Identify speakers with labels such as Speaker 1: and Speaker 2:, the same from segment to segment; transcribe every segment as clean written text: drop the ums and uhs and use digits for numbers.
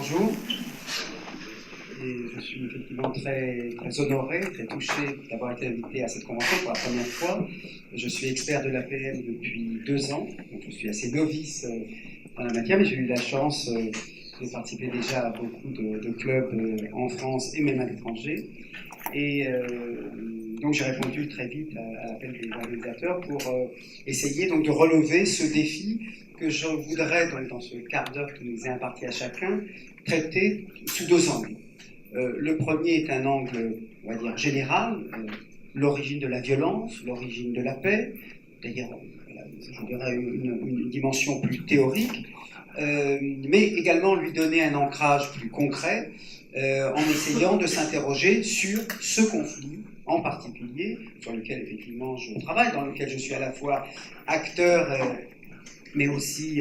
Speaker 1: Bonjour, et je suis effectivement très honoré, très touché d'avoir été invité à cette convention pour la première fois. Je suis expert de l'APM depuis 2 ans, donc je suis assez novice dans la matière, mais j'ai eu la chance de participer déjà à beaucoup de clubs en France et même à l'étranger. Et donc j'ai répondu très vite à l'appel des organisateurs pour essayer donc de relever ce défi que je voudrais, donc, dans ce quart d'heure qui nous est imparti à chacun, traiter sous 2 angles. Le premier est un angle, on va dire, général, l'origine de la violence, l'origine de la paix, c'est-à-dire, je dirais, une dimension plus théorique, mais également lui donner un ancrage plus concret, en essayant de s'interroger sur ce conflit en particulier, sur lequel effectivement je travaille, dans lequel je suis à la fois acteur, mais aussi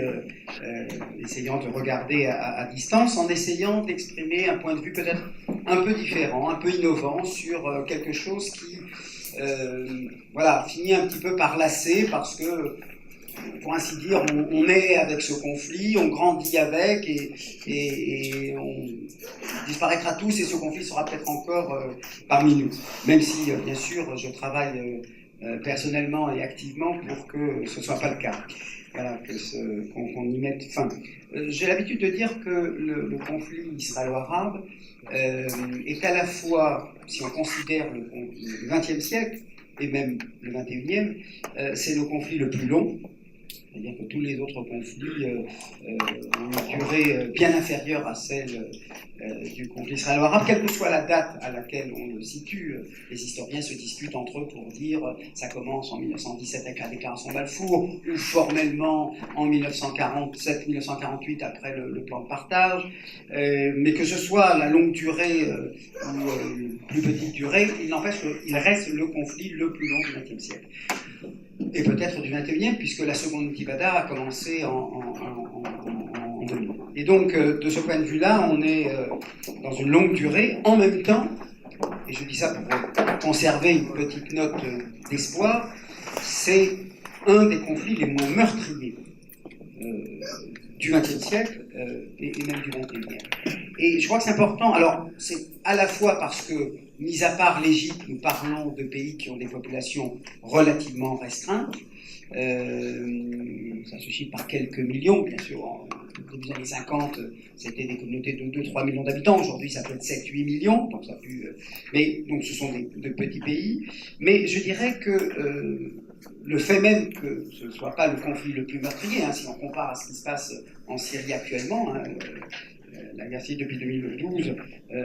Speaker 1: essayant de regarder à distance, en essayant d'exprimer un point de vue peut-être un peu différent, un peu innovant sur quelque chose qui voilà, finit un petit peu par lasser, parce que, pour ainsi dire, on est avec ce conflit, on grandit avec, et on disparaîtra tous, et ce conflit sera peut-être encore parmi nous. Même si, bien sûr, je travaille personnellement et activement pour que ce ne soit pas le cas. Voilà, qu'on y mette fin. J'ai l'habitude de dire que le conflit israélo-arabe est à la fois, si on considère le XXe siècle, et même le XXIe, c'est le conflit le plus long. C'est-à-dire que tous les autres conflits ont une durée bien inférieure à celle du conflit israélo-arabe, quelle que soit la date à laquelle on le situe. Les historiens se disputent entre eux pour dire ça commence en 1917 avec la déclaration de Balfour, ou formellement en 1947-1948 après le plan de partage. Mais que ce soit la longue durée ou plus petite durée, il n'empêche qu'il reste le conflit le plus long du XXe siècle. Et peut-être du 21e, puisque la seconde intifada a commencé en 2000. Et donc, de ce point de vue-là, on est dans une longue durée. En même temps, et je dis ça pour conserver une petite note d'espoir, c'est un des conflits les moins meurtriers du XXe siècle et même du XXIe. Et je crois que c'est important. Alors, c'est à la fois parce que, mis à part l'Égypte, nous parlons de pays qui ont des populations relativement restreintes. Ça se chiffre par quelques millions, bien sûr. Au début des années 50, c'était des communautés de 2-3 millions d'habitants. Aujourd'hui, ça peut être 7-8 millions. Donc, ça peut, mais donc, ce sont de petits pays. Mais je dirais que le fait même que ce ne soit pas le conflit le plus meurtrier, si on compare à ce qui se passe en Syrie actuellement, la guerre civile depuis 2012,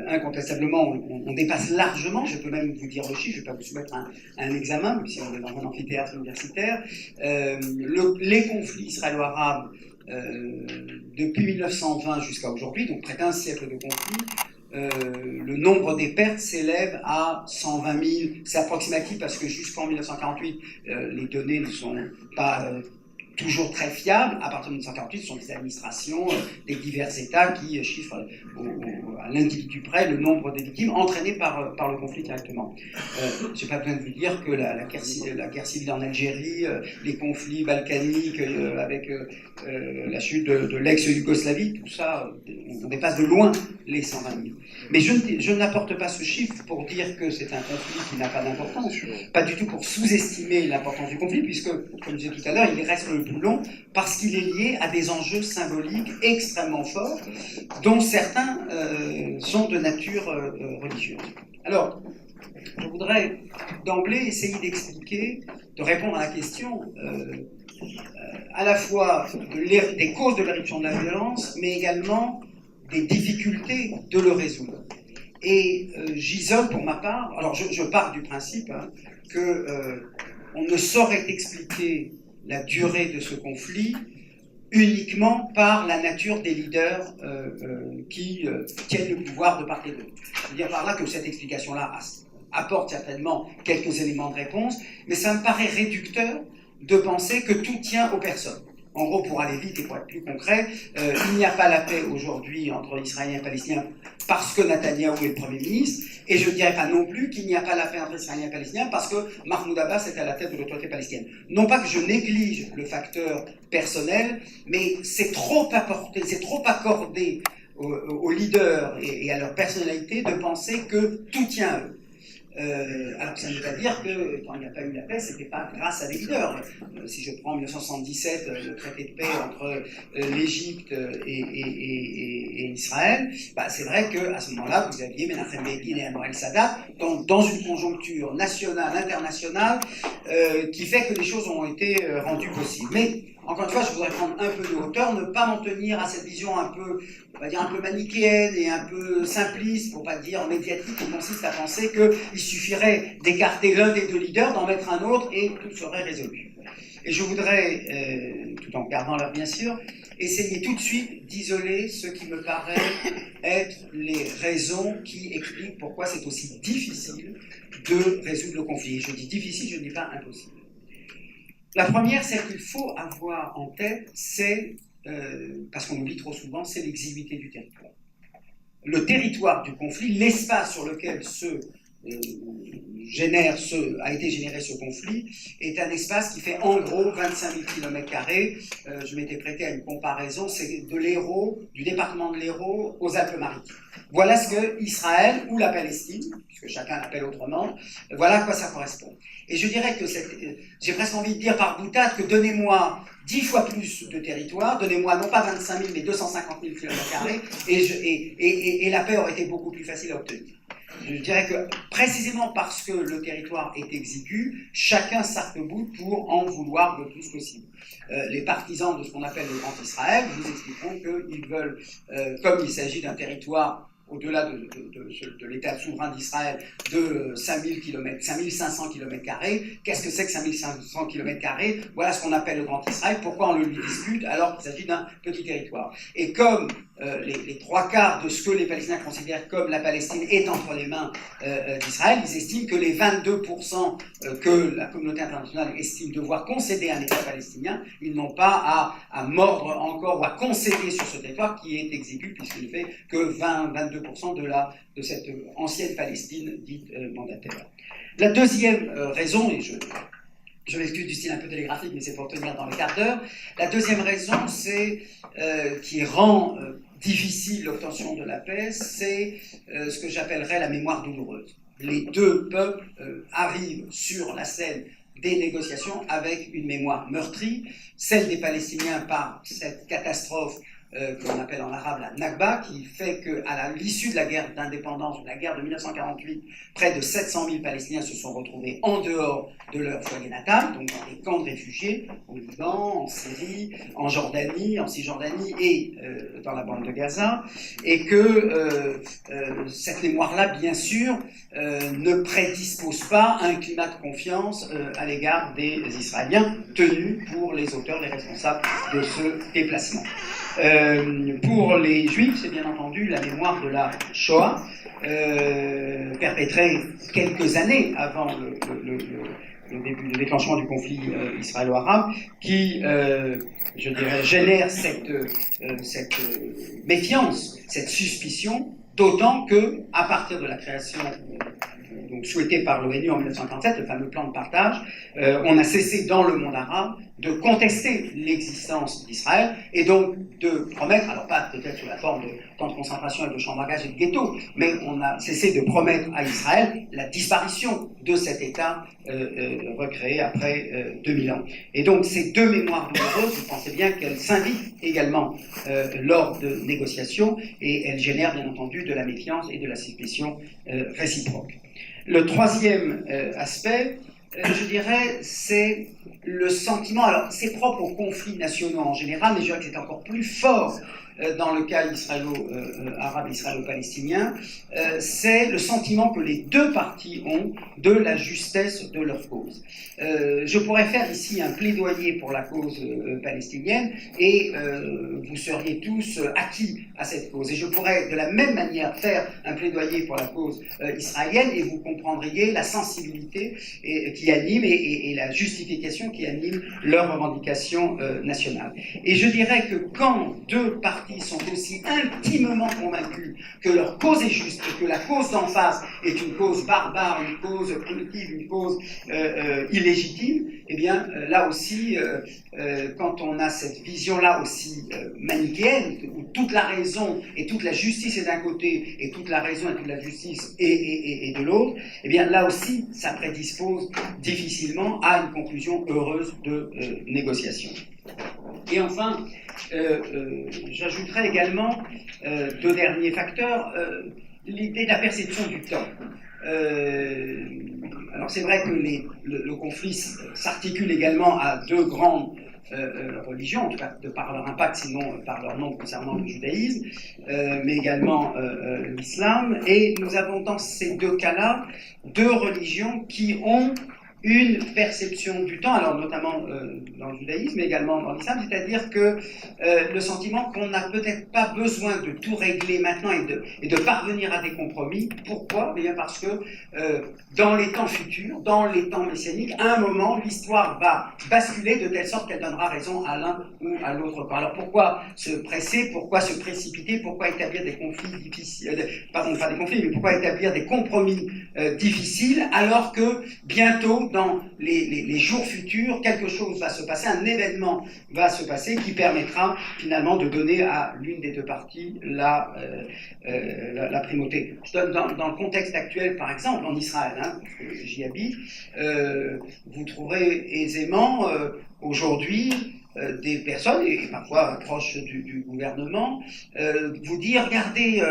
Speaker 1: incontestablement, on dépasse largement, je peux même vous dire le chiffre, je ne vais pas vous soumettre un examen, même si on est dans un amphithéâtre universitaire, les conflits israélo-arabes depuis 1920 jusqu'à aujourd'hui, donc près d'un siècle de conflit, le nombre des pertes s'élève à 120 000. C'est approximatif parce que jusqu'en 1948, les données ne sont pas toujours très fiables. À partir de 1948, ce sont des administrations des divers États qui chiffrent à l'individu près le nombre des victimes entraînées par le conflit directement. Je n'ai pas besoin de vous dire que la guerre civile en Algérie, les conflits balkaniques avec la chute de l'ex-Yougoslavie, tout ça, on dépasse de loin les 120 000. Mais je n'apporte pas ce chiffre pour dire que c'est un conflit qui n'a pas d'importance, pas du tout pour sous-estimer l'importance du conflit, puisque, comme je disais tout à l'heure, il reste le plus long parce qu'il est lié à des enjeux symboliques extrêmement forts, dont certains sont de nature religieuse. Alors, je voudrais d'emblée essayer d'expliquer, de répondre à la question à la fois des causes de l'éruption de la violence, mais également des difficultés de le résoudre. Et j'isole pour ma part, alors je pars du principe que on ne saurait expliquer la durée de ce conflit uniquement par la nature des leaders qui tiennent le pouvoir de part et d'autre. Je veux dire par là que cette explication-là apporte certainement quelques éléments de réponse, mais ça me paraît réducteur de penser que tout tient aux personnes. En gros, pour aller vite et pour être plus concret, il n'y a pas la paix aujourd'hui entre Israéliens et Palestiniens parce que Netanyahou est le Premier ministre, et je ne dirais pas non plus qu'il n'y a pas la paix entre Israéliens et Palestiniens parce que Mahmoud Abbas est à la tête de l'autorité palestinienne. Non pas que je néglige le facteur personnel, mais c'est trop apporté, c'est trop accordé aux leaders et à leur personnalité de penser que tout tient à eux. Alors ça ne veut pas dire que quand il n'y a pas eu la paix, ce n'était pas grâce à des leaders. Si je prends 1977, le traité de paix entre l'Égypte et Israël, bah, c'est vrai qu'à ce moment-là, vous aviez Menachem Begin et Anwar el-Sadat dans une conjoncture nationale, internationale, qui fait que les choses ont été rendues possibles. Mais encore une fois, je voudrais prendre un peu de hauteur, ne pas m'en tenir à cette vision un peu, on va dire, un peu manichéenne et un peu simpliste, pour pas dire médiatique, qui consiste à penser qu'il suffirait d'écarter l'un des deux leaders, d'en mettre un autre et tout serait résolu. Et je voudrais, tout en gardant l'heure bien sûr, essayer tout de suite d'isoler ce qui me paraît être les raisons qui expliquent pourquoi c'est aussi difficile de résoudre le conflit. Je dis difficile, je ne dis pas impossible. La première, celle qu'il faut avoir en tête, c'est, parce qu'on oublie trop souvent, c'est l'exiguïté du territoire. Le territoire du conflit, l'espace sur lequel a été généré ce conflit, est un espace qui fait en gros 25 000 km². Je m'étais prêté à une comparaison, c'est de l'Hérault, du département de l'Hérault aux Alpes-Maritimes. Voilà ce que Israël ou la Palestine, puisque chacun l'appelle autrement, voilà à quoi ça correspond. Et je dirais que j'ai presque envie de dire par boutade que donnez-moi 10 fois plus de territoire, donnez-moi non pas 25 000 mais 250 000 km² et la paix aurait été beaucoup plus facile à obtenir. Je dirais que précisément parce que le territoire est exigu, chacun s'arc-boute pour en vouloir le plus possible. Les partisans de ce qu'on appelle le Grand Israël vous expliqueront qu'ils veulent, comme il s'agit d'un territoire au-delà de l'État souverain d'Israël, de 5500 km². Qu'est-ce que c'est que 5500 km²? Voilà ce qu'on appelle le Grand Israël. Pourquoi on le dispute alors qu'il s'agit d'un petit territoire? Et comme les trois quarts de ce que les Palestiniens considèrent comme la Palestine est entre les mains d'Israël, ils estiment que les 22% que la communauté internationale estime devoir concéder à un État palestinien, ils n'ont pas à mordre encore ou à concéder sur ce territoire qui est exigu puisqu'il ne fait que 22% de cette ancienne Palestine dite mandataire. La deuxième raison, et je m'excuse du style un peu télégraphique, mais c'est pour tenir dans le quart d'heure, la deuxième raison, c'est qui rend difficile l'obtention de la paix, c'est ce que j'appellerais la mémoire douloureuse. Les deux peuples arrivent sur la scène des négociations avec une mémoire meurtrie, celle des Palestiniens par cette catastrophe qu'on appelle en arabe la Nakba, qui fait qu'à l'issue de la guerre d'indépendance, de la guerre de 1948, près de 700 000 Palestiniens se sont retrouvés en dehors de leur foyer natal, donc dans des camps de réfugiés, au Liban, en Syrie, en Jordanie, en Cisjordanie et dans la bande de Gaza, et que cette mémoire-là, bien sûr, ne prédispose pas à un climat de confiance à l'égard des Israéliens, tenus pour les auteurs, les responsables de ce déplacement. Pour les Juifs, c'est bien entendu la mémoire de la Shoah, perpétrée quelques années avant le déclenchement du conflit israélo-arabe, qui, je dirais, génère cette méfiance, cette suspicion, d'autant que, à partir de la création donc souhaité par l'ONU en 1947, le fameux plan de partage, on a cessé dans le monde arabe de contester l'existence d'Israël et donc de promettre, alors pas peut-être sous la forme de camps de concentration et de champs d'engagement et de ghettos, mais on a cessé de promettre à Israël la disparition de cet État recréé après 2000 ans. Et donc ces deux mémoires douloureuses, vous pensez bien qu'elles s'invitent également lors de négociations et elles génèrent bien entendu de la méfiance et de la suspicion réciproque. Le troisième aspect, je dirais, c'est le sentiment, alors c'est propre aux conflits nationaux en général, mais je dirais que c'est encore plus fort dans le cas arabe israélo-palestinien, c'est le sentiment que les deux parties ont de la justesse de leur cause. Je pourrais faire ici un plaidoyer pour la cause palestinienne et vous seriez tous acquis à cette cause. Et je pourrais de la même manière faire un plaidoyer pour la cause israélienne et vous comprendriez la sensibilité qui anime et la justification qui anime leurs revendications nationales. Et je dirais que quand deux parties parties sont aussi intimement convaincus que leur cause est juste et que la cause d'en face est une cause barbare, une cause primitive, une cause illégitime, eh bien là aussi, quand on a cette vision-là aussi manichéenne, où toute la raison et toute la justice est d'un côté et toute la raison et toute la justice est de l'autre, eh bien là aussi, ça prédispose difficilement à une conclusion heureuse de négociation. Et enfin, j'ajouterai également deux derniers facteurs, l'idée de la perception du temps. Alors c'est vrai que le conflit s'articule également à deux grandes religions, en tout cas de par leur impact, sinon par leur nom concernant le judaïsme, mais également l'islam. Et nous avons dans ces deux cas-là deux religions qui ont une perception du temps, alors notamment dans le judaïsme, mais également dans l'islam, c'est-à-dire que le sentiment qu'on n'a peut-être pas besoin de tout régler maintenant et de parvenir à des compromis. Pourquoi ? Eh bien parce que dans les temps futurs, dans les temps messianiques, à un moment, l'histoire va basculer de telle sorte qu'elle donnera raison à l'un ou à l'autre. Alors pourquoi se presser ? Pourquoi se précipiter ? Pourquoi établir des conflits difficiles, pardon, pas des conflits, mais pourquoi établir des compromis difficiles alors que bientôt, dans les jours futurs, quelque chose va se passer, un événement va se passer qui permettra finalement de donner à l'une des deux parties la primauté. Je donne dans le contexte actuel, par exemple, en Israël, hein, parce que j'y habite, vous trouverez aisément aujourd'hui des personnes, et parfois proches du gouvernement, vous dire, regardez,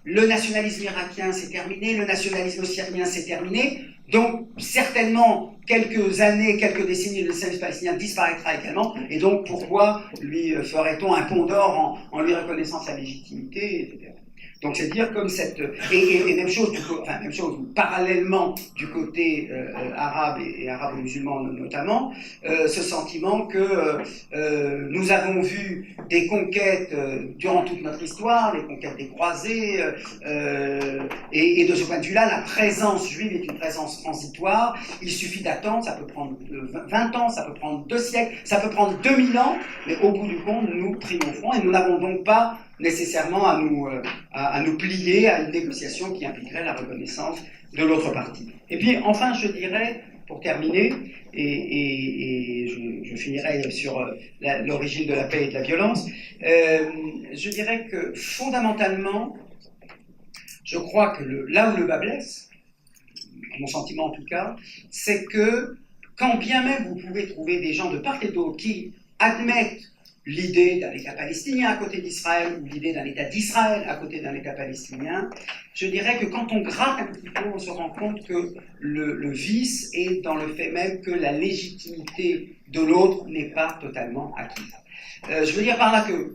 Speaker 1: le nationalisme irakien c'est terminé, le nationalisme syrien c'est terminé, donc certainement quelques années, quelques décennies, le nationalisme palestinien disparaîtra également, et donc pourquoi lui ferait-on un pont d'or en lui reconnaissant sa légitimité, etc. Donc c'est dire comme cette et même chose parallèlement du côté arabe et arabo-musulman notamment, ce sentiment que nous avons vu des conquêtes durant toute notre histoire, les conquêtes des croisés, et de ce point de vue-là, la présence juive est une présence transitoire. Il suffit d'attendre, ça peut prendre 20 ans, ça peut prendre 2 siècles, ça peut prendre 2000 ans, mais au bout du compte, nous triomphons et nous n'avons donc pas nécessairement à nous plier à une négociation qui impliquerait la reconnaissance de l'autre partie. Et puis enfin, je dirais, pour terminer, et je finirai sur l'origine de la paix et de la violence, je dirais que fondamentalement, je crois que là où le bas blesse, mon sentiment en tout cas, c'est que quand bien même vous pouvez trouver des gens de part et d'autre qui admettent l'idée d'un État palestinien à côté d'Israël ou l'idée d'un État d'Israël à côté d'un État palestinien, je dirais que quand on gratte un petit peu, on se rend compte que le vice est dans le fait même que la légitimité de l'autre n'est pas totalement acquise. Je veux dire par là que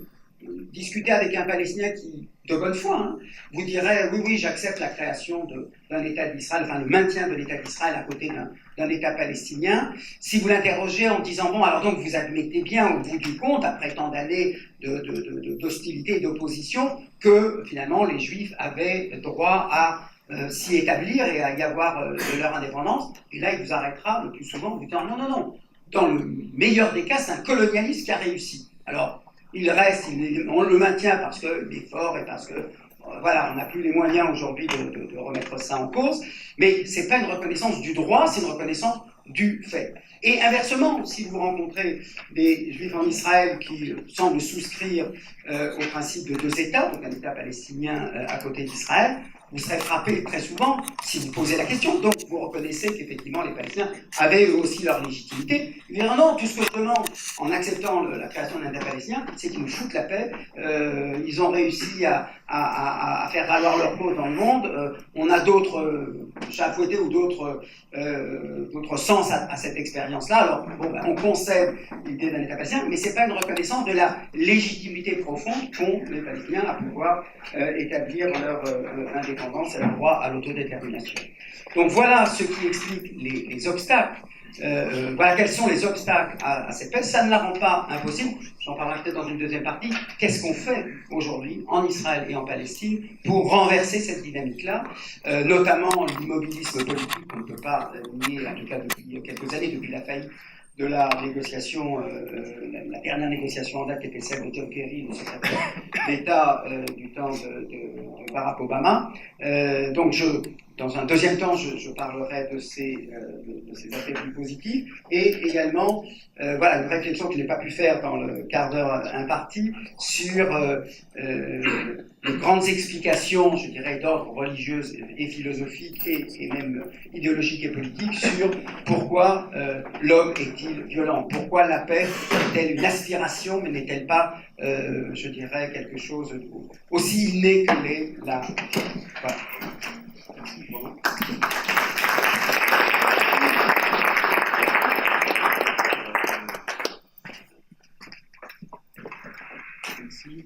Speaker 1: discuter avec un Palestinien qui, de bonne foi, hein, vous dirait oui, j'accepte la création d'un État d'Israël, enfin le maintien de l'État d'Israël à côté d'un État palestinien. Si vous l'interrogez en disant bon, alors donc vous admettez bien au bout du compte, après tant d'années d'hostilité et d'opposition, que finalement les Juifs avaient droit à s'y établir et à y avoir leur indépendance. Et là, il vous arrêtera le plus souvent en vous disant non. Dans le meilleur des cas, c'est un colonialiste qui a réussi. Alors, il reste, on le maintient parce qu'il est fort et parce que, voilà, on n'a plus les moyens aujourd'hui de remettre ça en cause, mais ce n'est pas une reconnaissance du droit, c'est une reconnaissance du fait. Et inversement, si vous rencontrez des Juifs en Israël qui semblent souscrire au principe de 2 États, donc un État palestinien à côté d'Israël, vous serez frappé très souvent si vous posez la question. Donc vous reconnaissez qu'effectivement les Palestiniens avaient eux aussi leur légitimité. Ils diront non, tout ce que je demande en acceptant la création d'un État palestinien, c'est qu'ils nous foutent la paix. Ils ont réussi à faire valoir leur cause dans le monde. On a d'autres chats à fouetter ou d'autres sens à cette expérience-là. Alors on concède l'idée d'un État palestinien, mais ce n'est pas une reconnaissance de la légitimité profonde qu'ont les Palestiniens à pouvoir établir leur indépendance et leur droit à l'autodétermination. Donc voilà ce qui explique les obstacles. Voilà quels sont les obstacles à cette paix. Ça ne la rend pas impossible. J'en parlerai peut-être dans une deuxième partie. Qu'est-ce qu'on fait aujourd'hui en Israël et en Palestine pour renverser cette dynamique-là, notamment l'immobilisme politique qu'on ne peut pas nier, en tout cas depuis quelques années, depuis la faillite de la négociation, la dernière négociation en date qui était celle de John Kerry, le secrétaire d'État du temps de Barack Obama. Donc dans un deuxième temps, je parlerai de ces aspects plus positifs et également voilà, une réflexion que je n'ai pas pu faire dans le quart d'heure imparti sur les grandes explications, je dirais, d'ordre religieux et philosophique et même idéologique et politique sur pourquoi l'homme est-il violent, pourquoi la paix est-elle une aspiration mais n'est-elle pas, je dirais, quelque chose aussi inné que l'est la... Voilà.
Speaker 2: Merci.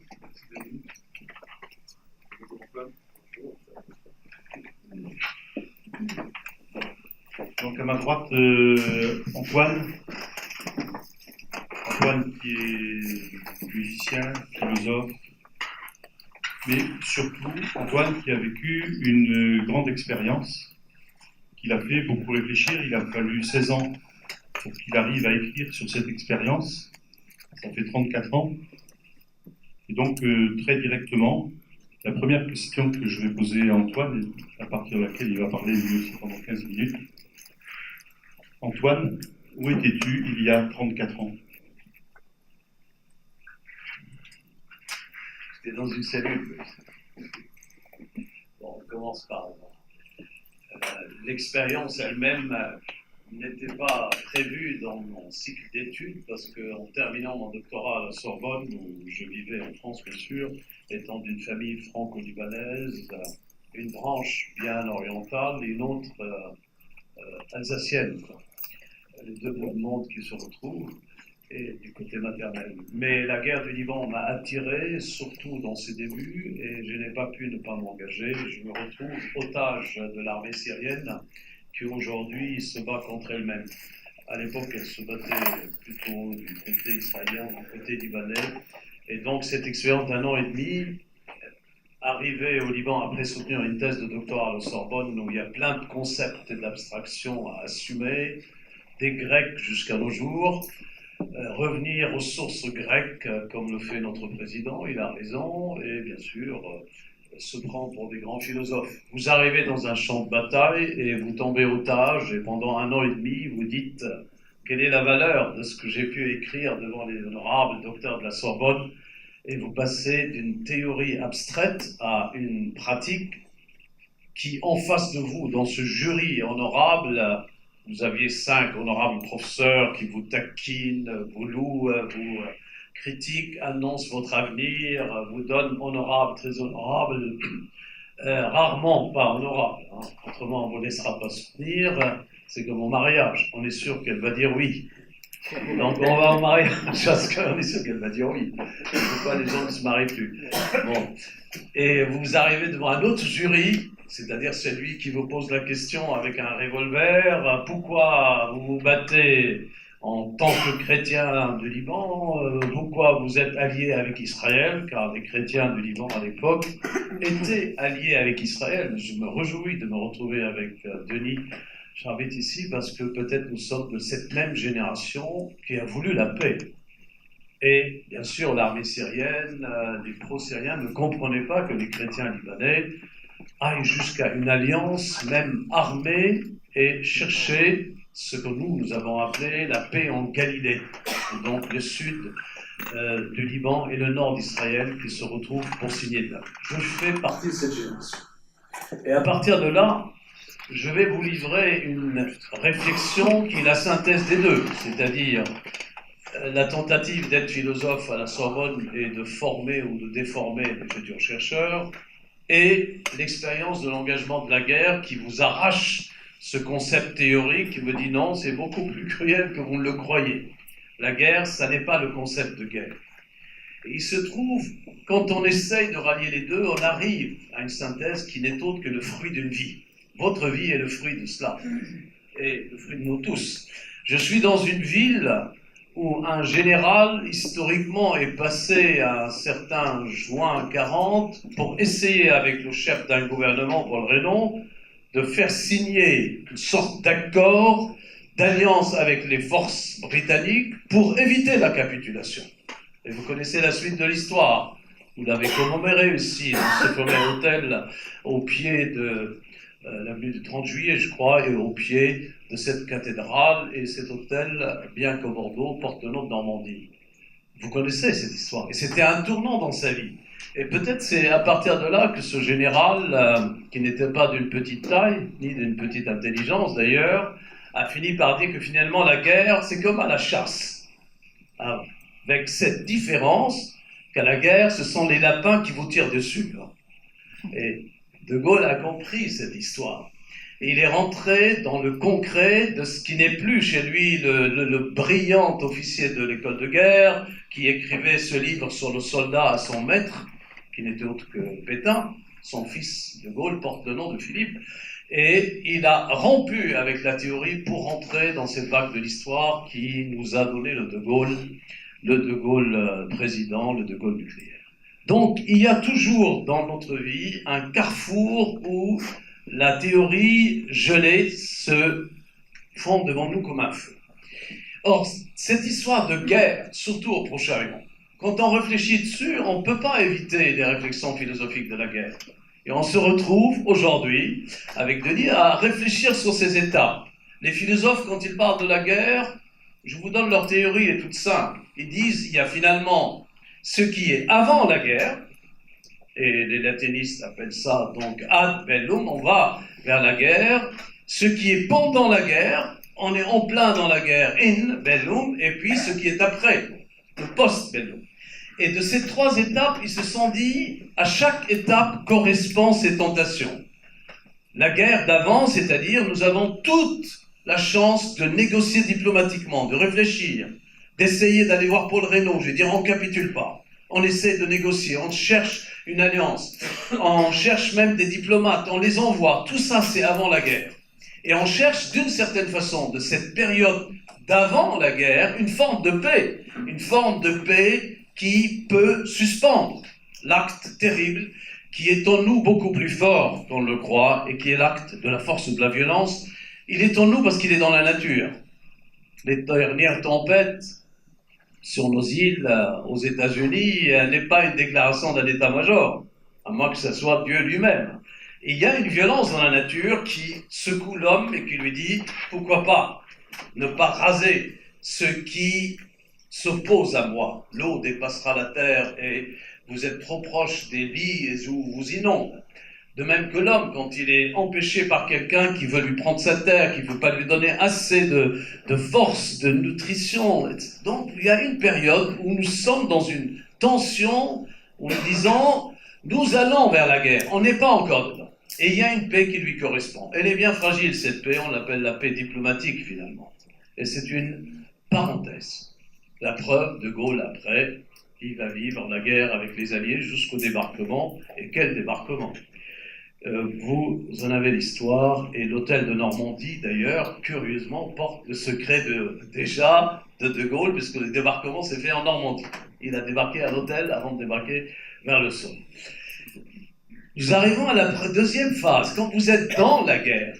Speaker 2: Donc à ma droite, Antoine qui est musicien, philosophe, mais surtout Antoine qui a vécu une grande expérience, qu'il a fait beaucoup réfléchir. Il a fallu 16 ans pour qu'il arrive à écrire sur cette expérience. Ça fait 34 ans. Et donc, très directement, la première question que je vais poser à Antoine, à partir de laquelle il va parler lui aussi pendant 15 minutes. Antoine, où étais-tu il y a 34 ans?
Speaker 3: J'étais dans une cellule. Bon, on commence par... l'expérience elle-même n'était pas prévue dans mon cycle d'études parce qu'en terminant mon doctorat à la Sorbonne, où je vivais en France bien sûr, étant d'une famille franco-libanaise, une branche bien orientale et une autre alsacienne, les deux bouts de monde qui se retrouvent, et du côté maternel. Mais la guerre du Liban m'a attiré, surtout dans ses débuts, et je n'ai pas pu ne pas m'engager. Je me retrouve otage de l'armée syrienne qui aujourd'hui se bat contre elle-même. À l'époque, elle se battait plutôt du côté israélien, du côté libanais. Et donc cette expérience d'un an et demi, arrivé au Liban après soutenir une thèse de doctorat à la Sorbonne où il y a plein de concepts et d'abstractions à assumer, des Grecs jusqu'à nos jours, revenir aux sources grecques comme le fait notre président, il a raison, et bien sûr se prendre pour des grands philosophes. Vous arrivez dans un champ de bataille et vous tombez otage et pendant un an et demi vous dites quelle est la valeur de ce que j'ai pu écrire devant les honorables docteurs de la Sorbonne, et vous passez d'une théorie abstraite à une pratique qui, en face de vous, dans ce jury honorable, vous aviez 5 honorables professeurs qui vous taquinent, vous louent, vous critiquent, annoncent votre avenir, vous donnent honorable, très honorable, rarement pas honorable. Hein. Autrement, on ne vous laissera pas soutenir. C'est comme au mariage, on est sûr qu'elle va dire oui. Donc on va au mariage parce qu'on est sûr qu'elle va dire oui. Pourquoi les gens ne se marient plus? Bon. Et vous arrivez devant un autre jury, c'est-à-dire celui qui vous pose la question avec un revolver, pourquoi vous vous battez en tant que chrétien du Liban, pourquoi vous êtes allié avec Israël, car les chrétiens du Liban à l'époque étaient alliés avec Israël. Je me réjouis de me retrouver avec Denis Charvet ici, parce que peut-être nous sommes de cette même génération qui a voulu la paix. Et bien sûr, l'armée syrienne, les pro-syriens ne comprenaient pas que les chrétiens libanais aillent jusqu'à une alliance, même armée, et chercher ce que nous avons appelé la paix en Galilée. Et donc le sud du Liban et le nord d'Israël qui se retrouvent pour signer de la paix. Je fais partie de cette génération. Et à partir de là, je vais vous livrer une réflexion qui est la synthèse des deux, c'est-à-dire la tentative d'être philosophe à la Sorbonne et de former ou de déformer les futurs chercheurs, et l'expérience de l'engagement de la guerre qui vous arrache ce concept théorique qui me dit non, c'est beaucoup plus cruel que vous ne le croyez. La guerre, ça n'est pas le concept de guerre. Et il se trouve, quand on essaye de rallier les deux, on arrive à une synthèse qui n'est autre que le fruit d'une vie. Votre vie est le fruit de cela, et le fruit de nous tous. Je suis dans une ville où un général, historiquement, est passé à un certain juin 40 pour essayer, avec le chef d'un gouvernement, Paul Reynon, de faire signer une sorte d'accord d'alliance avec les forces britanniques pour éviter la capitulation. Et vous connaissez la suite de l'histoire. Vous l'avez commémoré aussi dans ce fameux hôtel au pied de l'avenue du 30 juillet, je crois, et au pied de cette cathédrale. Et cet hôtel, bien qu'au Bordeaux, porte le nom de Normandie. Vous connaissez cette histoire. Et c'était un tournant dans sa vie. Et peut-être c'est à partir de là que ce général, qui n'était pas d'une petite taille, ni d'une petite intelligence d'ailleurs, a fini par dire que finalement la guerre, c'est comme à la chasse. Avec cette différence qu'à la guerre, ce sont les lapins qui vous tirent dessus. Et De Gaulle a compris cette histoire. Et il est rentré dans le concret de ce qui n'est plus chez lui le brillant officier de l'école de guerre qui écrivait ce livre sur le soldat à son maître, qui n'était autre que Pétain. Son fils De Gaulle porte le nom de Philippe. Et il a rompu avec la théorie pour rentrer dans cette vague de l'histoire qui nous a donné le De Gaulle président, le De Gaulle nucléaire. Donc il y a toujours dans notre vie un carrefour où la théorie gelée se fond devant nous comme un feu. Or, cette histoire de guerre, surtout au Proche-Orient, quand on réfléchit dessus, on ne peut pas éviter les réflexions philosophiques de la guerre. Et on se retrouve aujourd'hui, avec Denis, à réfléchir sur ces étapes. Les philosophes, quand ils parlent de la guerre, je vous donne leur théorie, elle est toute simple. Ils disent il y a finalement ce qui est avant la guerre, et les latinistes appellent ça donc ad bellum, on va vers la guerre. Ce qui est pendant la guerre, on est en plein dans la guerre, in bellum, et puis ce qui est après, le post bellum. Et de ces trois étapes, ils se sont dit, à chaque étape correspond ses tentations. La guerre d'avant, c'est-à-dire, nous avons toute la chance de négocier diplomatiquement, de réfléchir, d'essayer d'aller voir Paul Reynaud, je veux dire, on ne capitule pas. On essaie de négocier, on cherche une alliance, on cherche même des diplomates, on les envoie. Tout ça, c'est avant la guerre. Et on cherche d'une certaine façon, de cette période d'avant la guerre, une forme de paix qui peut suspendre l'acte terrible qui est en nous beaucoup plus fort qu'on le croit et qui est l'acte de la force ou de la violence. Il est en nous parce qu'il est dans la nature. Les dernières tempêtes sur nos îles aux États-Unis n'est pas une déclaration d'un état-major, à moins que ce soit Dieu lui-même. Et il y a une violence dans la nature qui secoue l'homme et qui lui dit pourquoi pas ne pas raser ce qui s'oppose à moi. L'eau dépassera la terre et vous êtes trop proche des lits et vous inonde. De même que l'homme, quand il est empêché par quelqu'un qui veut lui prendre sa terre, qui ne veut pas lui donner assez de force, de nutrition. Donc il y a une période où nous sommes dans une tension, où nous disons, nous allons vers la guerre, on n'est pas encore dedans. Et il y a une paix qui lui correspond. Elle est bien fragile, cette paix, on l'appelle la paix diplomatique finalement. Et c'est une parenthèse. La preuve, De Gaulle après, il va vivre la guerre avec les Alliés jusqu'au débarquement. Et quel débarquement! Vous en avez l'histoire, et l'hôtel de Normandie, d'ailleurs, curieusement, porte le secret de Gaulle, puisque le débarquement s'est fait en Normandie. Il a débarqué à l'hôtel avant de débarquer vers le sol. Nous arrivons à la deuxième phase. Quand vous êtes dans la guerre,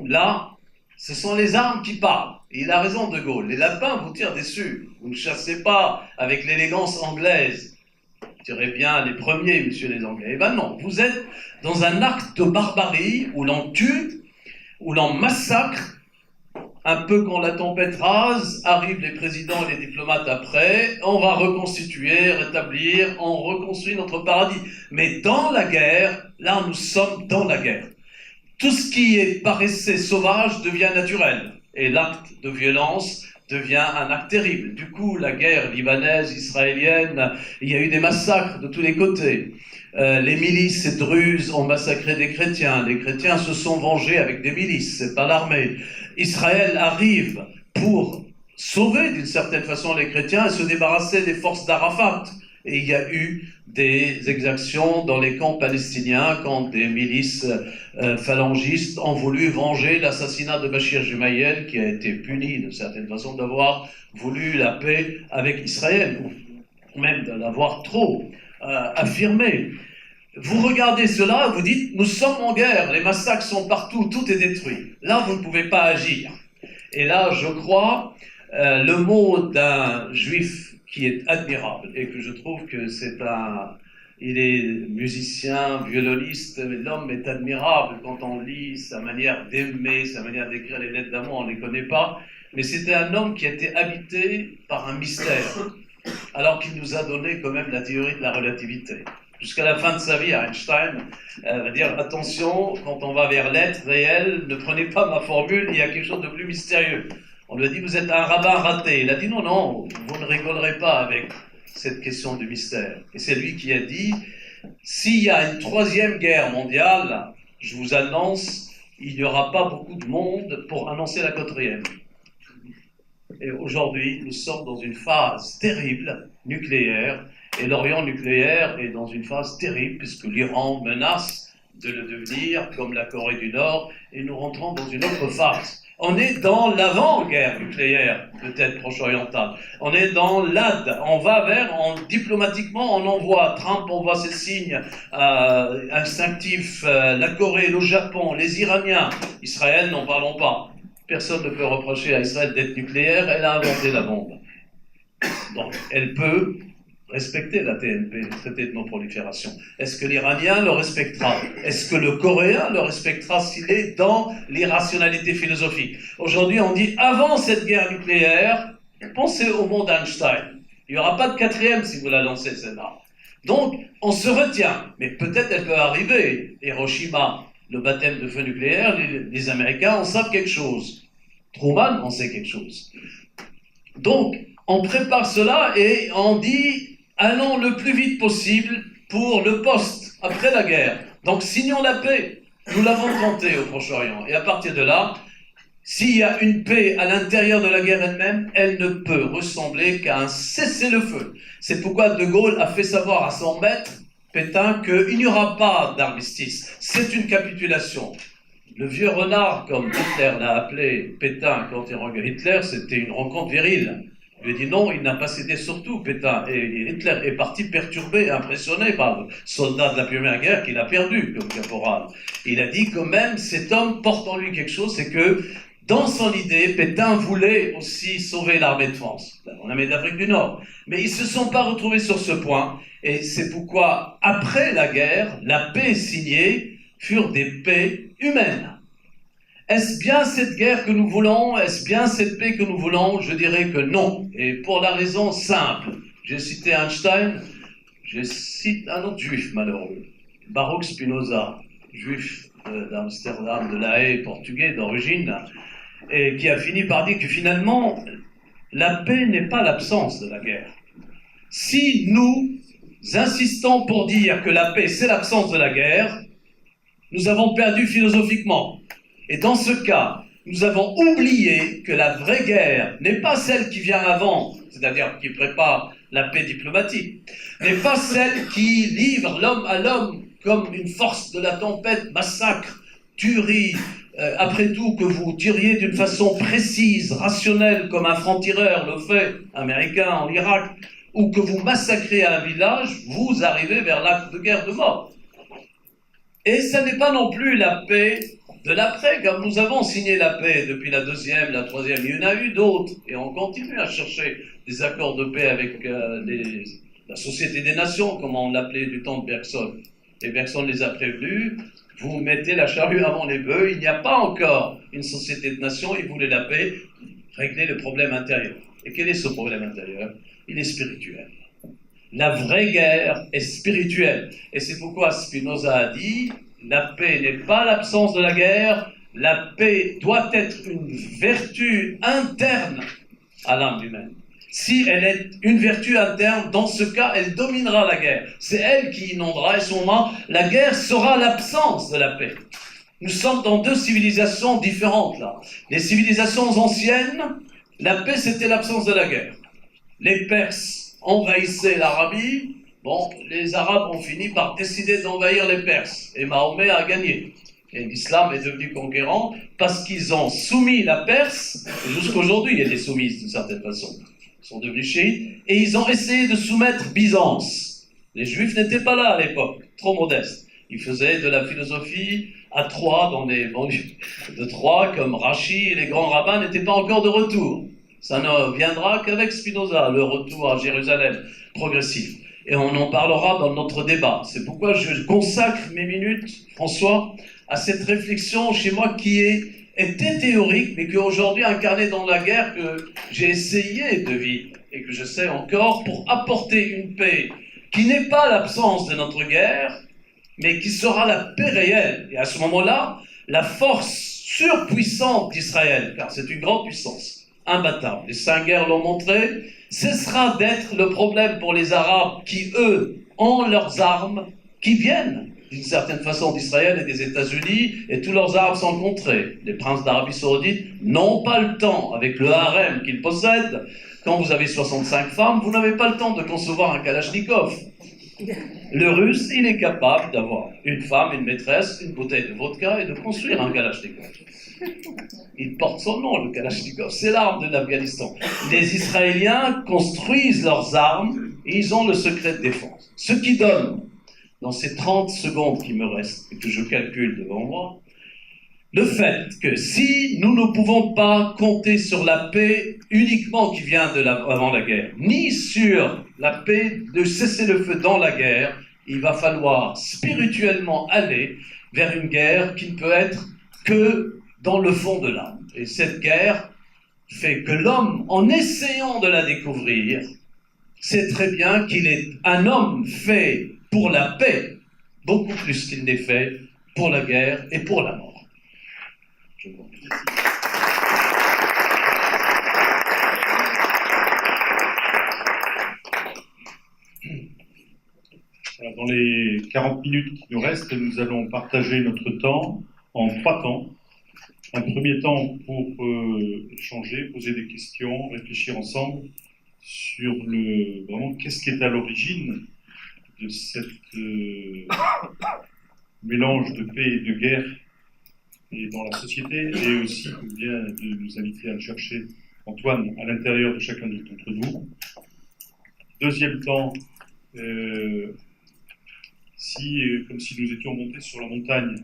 Speaker 3: là, ce sont les armes qui parlent. Et il a raison, De Gaulle. Les lapins vous tirent dessus. Vous ne chassez pas avec l'élégance anglaise. Je dirais bien les premiers, messieurs les Anglais. Eh ben non, vous êtes dans un acte de barbarie où l'on tue, où l'on massacre, un peu quand la tempête rase, arrivent les présidents et les diplomates après, on va reconstituer, rétablir, on reconstruit notre paradis. Mais dans la guerre, là nous sommes dans la guerre. Tout ce qui paraissait sauvage devient naturel. Et l'acte de violence devient un acte terrible. Du coup, la guerre libanaise, israélienne, il y a eu des massacres de tous les côtés. Les milices druzes ont massacré des chrétiens. Les chrétiens se sont vengés avec des milices, c'est pas l'armée. Israël arrive pour sauver d'une certaine façon les chrétiens et se débarrasser des forces d'Arafat. Et il y a eu des exactions dans les camps palestiniens quand des milices phalangistes ont voulu venger l'assassinat de Bachir Gemayel, qui a été puni d'une certaine façon d'avoir voulu la paix avec Israël, ou même de l'avoir trop affirmé. Vous regardez cela, vous dites, nous sommes en guerre, les massacres sont partout, tout est détruit. Là, vous ne pouvez pas agir. Et là, je crois, le mot d'un juif qui est admirable et que je trouve que il est musicien, violoniste, mais l'homme est admirable quand on lit sa manière d'aimer, sa manière d'écrire les lettres d'amour, on ne les connaît pas, mais c'était un homme qui était habité par un mystère, alors qu'il nous a donné quand même la théorie de la relativité. Jusqu'à la fin de sa vie, Einstein va dire attention, quand on va vers l'être réel, ne prenez pas ma formule, il y a quelque chose de plus mystérieux. On lui a dit vous êtes un rabbin raté. Il a dit non, non, vous ne rigolerez pas avec cette question du mystère. Et c'est lui qui a dit s'il y a une troisième guerre mondiale, je vous annonce, il n'y aura pas beaucoup de monde pour annoncer la quatrième. Et aujourd'hui, nous sommes dans une phase terrible nucléaire. Et l'Orient nucléaire est dans une phase terrible puisque l'Iran menace de le devenir comme la Corée du Nord et nous rentrons dans une autre phase. On est dans l'avant-guerre nucléaire, peut-être proche-orientale. On est dans l'AD. On va diplomatiquement, on envoie, Trump envoie ses signes instinctifs, la Corée, le Japon, les Iraniens. Israël, n'en parlons pas. Personne ne peut reprocher à Israël d'être nucléaire, elle a inventé la bombe. Donc, elle peut respecter la TNP, le traité de non-prolifération. Est-ce que l'Iranien le respectera? Est-ce que le Coréen le respectera s'il est dans l'irrationalité philosophique? Aujourd'hui, on dit, avant cette guerre nucléaire, pensez au monde Einstein. Il n'y aura pas de quatrième si vous la lancez, celle-là. Donc, on se retient, mais peut-être elle peut arriver. Hiroshima, le baptême de feu nucléaire, les Américains en savent quelque chose. Truman en sait quelque chose. Donc, on prépare cela et on dit allons le plus vite possible pour le poste, après la guerre. Donc signons la paix. Nous l'avons tenté au Proche-Orient. Et à partir de là, s'il y a une paix à l'intérieur de la guerre elle-même, elle ne peut ressembler qu'à un cessez-le-feu. C'est pourquoi De Gaulle a fait savoir à son maître, Pétain, qu'il n'y aura pas d'armistice. C'est une capitulation. Le vieux renard, comme Hitler l'a appelé Pétain quand il rencontre Hitler, c'était une rencontre virile. Il lui a dit non, il n'a pas cédé surtout, Pétain. Et Hitler est parti perturbé, impressionné par le soldat de la Première Guerre qu'il a perdu comme caporal. Il a dit quand même, cet homme porte en lui quelque chose, c'est que dans son idée, Pétain voulait aussi sauver l'armée de France, l'armée d'Afrique du Nord. Mais ils ne se sont pas retrouvés sur ce point. Et c'est pourquoi, après la guerre, la paix signée furent des paix humaines. Est-ce bien cette guerre que nous voulons? Est-ce bien cette paix que nous voulons? Je dirais que non. Et pour la raison simple. J'ai cité Einstein, je cite un autre juif malheureux, Baruch Spinoza, juif d'Amsterdam, de La Haye, portugais d'origine, et qui a fini par dire que finalement, la paix n'est pas l'absence de la guerre. Si nous insistons pour dire que la paix c'est l'absence de la guerre, nous avons perdu philosophiquement. Et dans ce cas, nous avons oublié que la vraie guerre n'est pas celle qui vient avant, c'est-à-dire qui prépare la paix diplomatique, n'est pas celle qui livre l'homme à l'homme comme une force de la tempête, massacre, tuerie, après tout que vous tueriez d'une façon précise, rationnelle, comme un franc-tireur le fait, américain en Irak, ou que vous massacrez un village, vous arrivez vers l'acte de guerre de mort. Et ce n'est pas non plus la paix de l'après, car nous avons signé la paix depuis la deuxième, la troisième, il y en a eu d'autres, et on continue à chercher des accords de paix avec la Société des Nations, comme on l'appelait du temps de Bergson. Et Bergson les a prévenus, vous mettez la charrue avant les bœufs, il n'y a pas encore une Société de Nations, il voulait la paix, régler le problème intérieur. Et quel est ce problème intérieur? Il est spirituel. La vraie guerre est spirituelle. Et c'est pourquoi Spinoza a dit, la paix n'est pas l'absence de la guerre, la paix doit être une vertu interne à l'âme humaine. Si elle est une vertu interne, dans ce cas, elle dominera la guerre. C'est elle qui inondera, et à ce moment, la guerre sera l'absence de la paix. Nous sommes dans deux civilisations différentes, là. Les civilisations anciennes, la paix, c'était l'absence de la guerre. Les Perses envahissaient l'Arabie. Bon, les Arabes ont fini par décider d'envahir les Perses. Et Mahomet a gagné. Et l'islam est devenu conquérant parce qu'ils ont soumis la Perse. Jusqu'aujourd'hui, elle est soumise d'une certaine façon. Ils sont devenus chiites. Et ils ont essayé de soumettre Byzance. Les Juifs n'étaient pas là à l'époque, trop modestes. Il faisait de la philosophie à Troyes, dans les banlieues de Troyes, comme Rachi et les grands rabbins n'étaient pas encore de retour. Ça ne viendra qu'avec Spinoza, le retour à Jérusalem, progressif. Et on en parlera dans notre débat. C'est pourquoi je consacre mes minutes, François, à cette réflexion chez moi qui était théorique, mais qui est aujourd'hui incarnée dans la guerre que j'ai essayé de vivre et que je sais encore pour apporter une paix qui n'est pas l'absence de notre guerre, mais qui sera la paix réelle. Et à ce moment-là, la force surpuissante d'Israël, car c'est une grande puissance, imbattable, les 5 guerres l'ont montré, cessera d'être le problème pour les Arabes qui, eux, ont leurs armes, qui viennent d'une certaine façon d'Israël et des États-Unis, et tous leurs armes sont contrées. Les princes d'Arabie Saoudite n'ont pas le temps, avec le harem qu'ils possèdent. Quand vous avez 65 femmes, vous n'avez pas le temps de concevoir un Kalachnikov. Le Russe, il est capable d'avoir une femme, une maîtresse, une bouteille de vodka et de construire un Kalachnikov. Il porte son nom, le Kalachnikov, c'est l'arme de l'Afghanistan. Les Israéliens construisent leurs armes et ils ont le secret de défense. Ce qui donne, dans ces 30 secondes qui me restent et que je calcule devant moi, le fait que si nous ne pouvons pas compter sur la paix uniquement qui vient avant la guerre, ni sur la paix de cesser le feu dans la guerre, il va falloir spirituellement aller vers une guerre qui ne peut être que dans le fond de l'âme. Et cette guerre fait que l'homme, en essayant de la découvrir, sait très bien qu'il est un homme fait pour la paix, beaucoup plus qu'il n'est fait pour la guerre et pour la mort. Je vous remercie.
Speaker 2: Alors, dans les 40 minutes qui nous restent, nous allons partager notre temps en 3 temps. Un premier temps pour échanger, poser des questions, réfléchir ensemble sur vraiment qu'est-ce qui est à l'origine de cette mélange de paix et de guerre et dans la société, et aussi, comme vient de nous inviter à le chercher Antoine, à l'intérieur de chacun d'entre nous. Deuxième temps, comme si nous étions montés sur la montagne,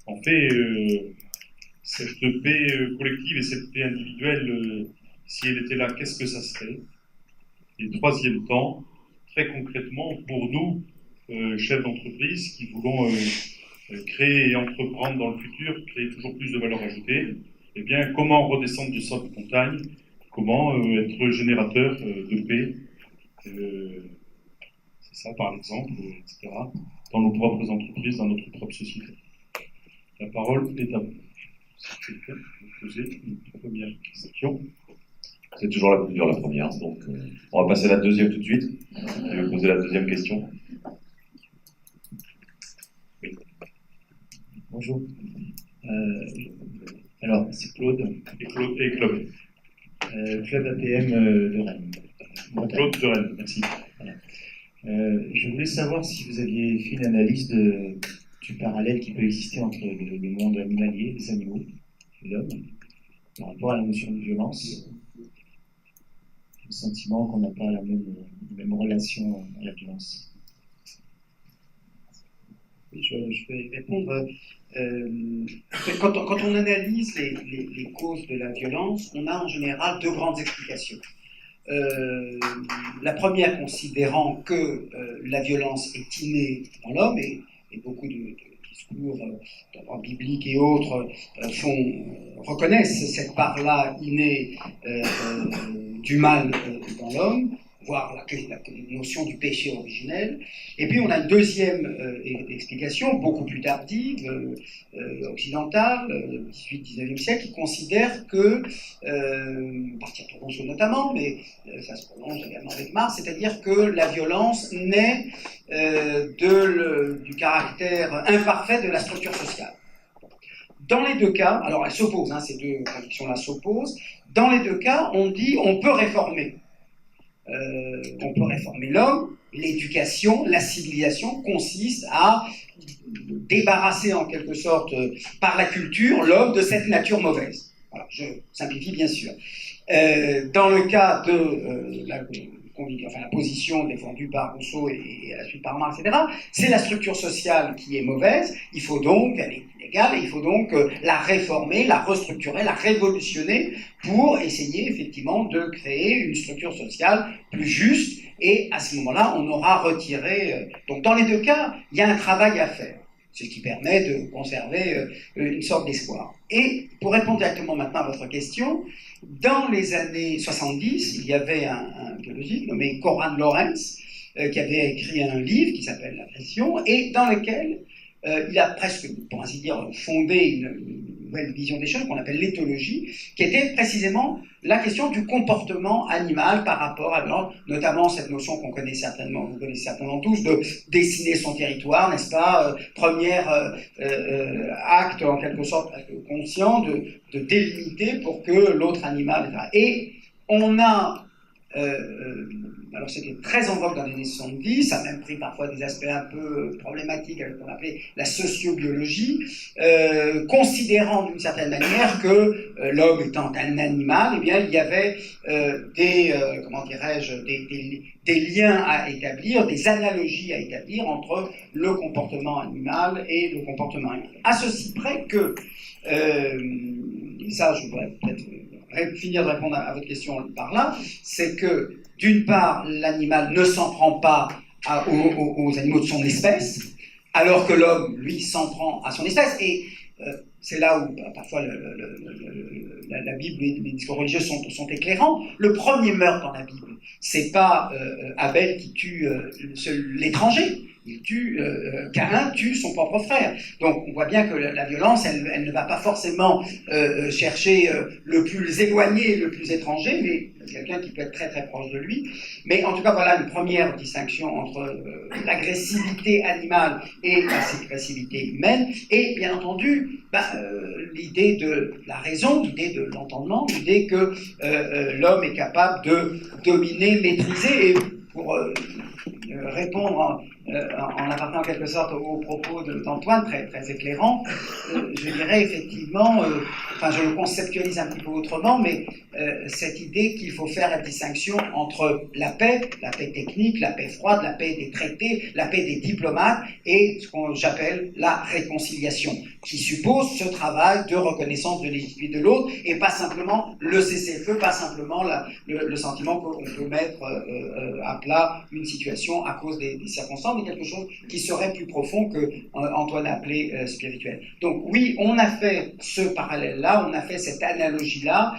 Speaker 2: en fait, cette paix collective et cette paix individuelle, si elle était là, qu'est-ce que ça serait? Et troisième temps, très concrètement, pour nous, chefs d'entreprise qui voulons créer et entreprendre dans le futur, créer toujours plus de valeur ajoutée, eh bien, comment redescendre de cette montagne, comment être générateur de paix, c'est ça par exemple, etc., dans nos propres entreprises, dans notre propre société. La parole est à vous. Si c'est le cas, je vais poser une première question.
Speaker 4: C'est toujours la plus dure, la première, donc on va passer à la deuxième tout de suite. Je vais poser la deuxième question.
Speaker 5: Bonjour. Alors, c'est Claude.
Speaker 2: Et Claude.
Speaker 5: Club APM de Rennes.
Speaker 2: Claude de Rennes, merci.
Speaker 5: Voilà. Je voulais savoir si vous aviez fait une analyse du parallèle qui peut exister entre le monde animalier, les animaux, et l'homme, par rapport à la notion de violence. Le sentiment qu'on n'a pas la même relation à la violence.
Speaker 1: Je vais répondre. Quand on analyse les causes de la violence, on a en général 2 grandes explications. La première considérant que la violence est innée dans l'homme, et beaucoup de discours bibliques et autres reconnaissent cette part-là innée du mal dans l'homme, voire la notion du péché originel. Et puis on a une deuxième explication, beaucoup plus tardive, occidentale, 18-19e siècle, qui considère que, à partir de Rousseau notamment, mais ça se prolonge également avec Marx, c'est-à-dire que la violence naît du caractère imparfait de la structure sociale. Dans les 2 cas, alors elles s'opposent, ces 2 convictions-là s'opposent, dans les 2 cas, on dit on peut réformer. On peut réformer l'homme. L'éducation, la civilisation consiste à débarrasser en quelque sorte par la culture l'homme de cette nature mauvaise. Voilà, je simplifie bien sûr. Dans le cas de la enfin, la position défendue par Rousseau et à la suite par Marx, etc., c'est la structure sociale qui est mauvaise, elle est illégale, et il faut donc la réformer, la restructurer, la révolutionner pour essayer effectivement de créer une structure sociale plus juste, et à ce moment-là, on aura retiré... donc dans les deux cas, il y a un travail à faire, ce qui permet de conserver une sorte d'espoir. Et pour répondre directement maintenant à votre question, dans les années 70, il y avait un biologiste nommé Konrad Lorenz qui avait écrit un livre qui s'appelle La pression, et dans lequel il a presque, pour ainsi dire, fondé une nouvelle vision des choses qu'on appelle l'éthologie, qui était précisément la question du comportement animal par rapport à l'homme, notamment cette notion qu'on connaît certainement, vous connaissez certainement tous, de dessiner son territoire, n'est-ce pas, premier acte en quelque sorte conscient de délimiter pour que l'autre animal, etc. Et on a alors c'était très en vogue dans les années 70, ça a même pris parfois des aspects un peu problématiques avec ce qu'on appelait la sociobiologie, considérant d'une certaine manière que l'homme étant un animal, eh bien il y avait des liens à établir, des analogies à établir entre le comportement animal et le comportement humain. À ceci près que, ça je voudrais peut-être finir de répondre à votre question par là, c'est que, d'une part, l'animal ne s'en prend pas aux animaux de son espèce, alors que l'homme, lui, s'en prend à son espèce, et c'est là où parfois la Bible et les discours religieux sont éclairants. Le premier meurtre dans la Bible, c'est pas Abel qui tue l'étranger, Caïn tue son propre frère. Donc on voit bien que la violence, elle ne va pas forcément chercher le plus éloigné, le plus étranger, mais quelqu'un qui peut être très très proche de lui. Mais en tout cas, voilà une première distinction entre l'agressivité animale et l'agressivité humaine. Et bien entendu, l'idée de la raison, l'idée de l'entendement, l'idée que l'homme est capable de dominer, maîtriser, et pour répondre en appartenant en quelque sorte aux propos d'Antoine, très, très éclairant, je dirais effectivement, je le conceptualise un petit peu autrement, mais cette idée qu'il faut faire la distinction entre la paix technique, la paix froide, la paix des traités, la paix des diplomates, et ce que j'appelle la réconciliation, qui suppose ce travail de reconnaissance de légitimité de l'autre, et pas simplement le cessez-le-feu, pas simplement le sentiment qu'on peut mettre à plat une situation à cause des circonstances, mais quelque chose qui serait plus profond que Antoine a appelé spirituel. Donc oui, on a fait ce parallèle-là, on a fait cette analogie-là,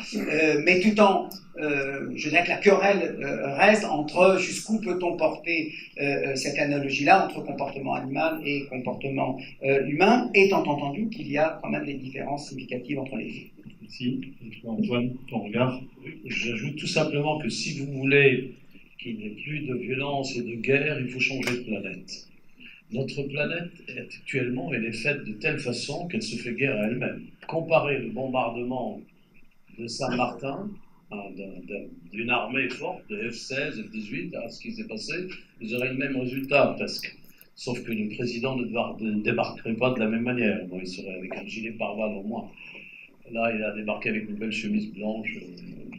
Speaker 1: mais tout en, je dirais que la querelle reste entre jusqu'où peut-on porter cette analogie-là entre comportement animal et comportement humain, étant entendu qu'il y a quand même des différences significatives entre les deux.
Speaker 2: Merci. Antoine, ton regard?
Speaker 3: J'ajoute tout simplement que si vous voulez qu'il n'y ait plus de violence et de guerre, il faut changer de planète. Notre planète, actuellement, elle est faite de telle façon qu'elle se fait guerre à elle-même. Comparez le bombardement de Saint-Martin, d'une armée forte, de F-16, F-18, à ce qui s'est passé, vous aurez le même résultat, presque. Sauf que le président ne débarquerait pas de la même manière. Bon, il serait avec un gilet pare-balles au moins. Là, il a débarqué avec une belle chemise blanche.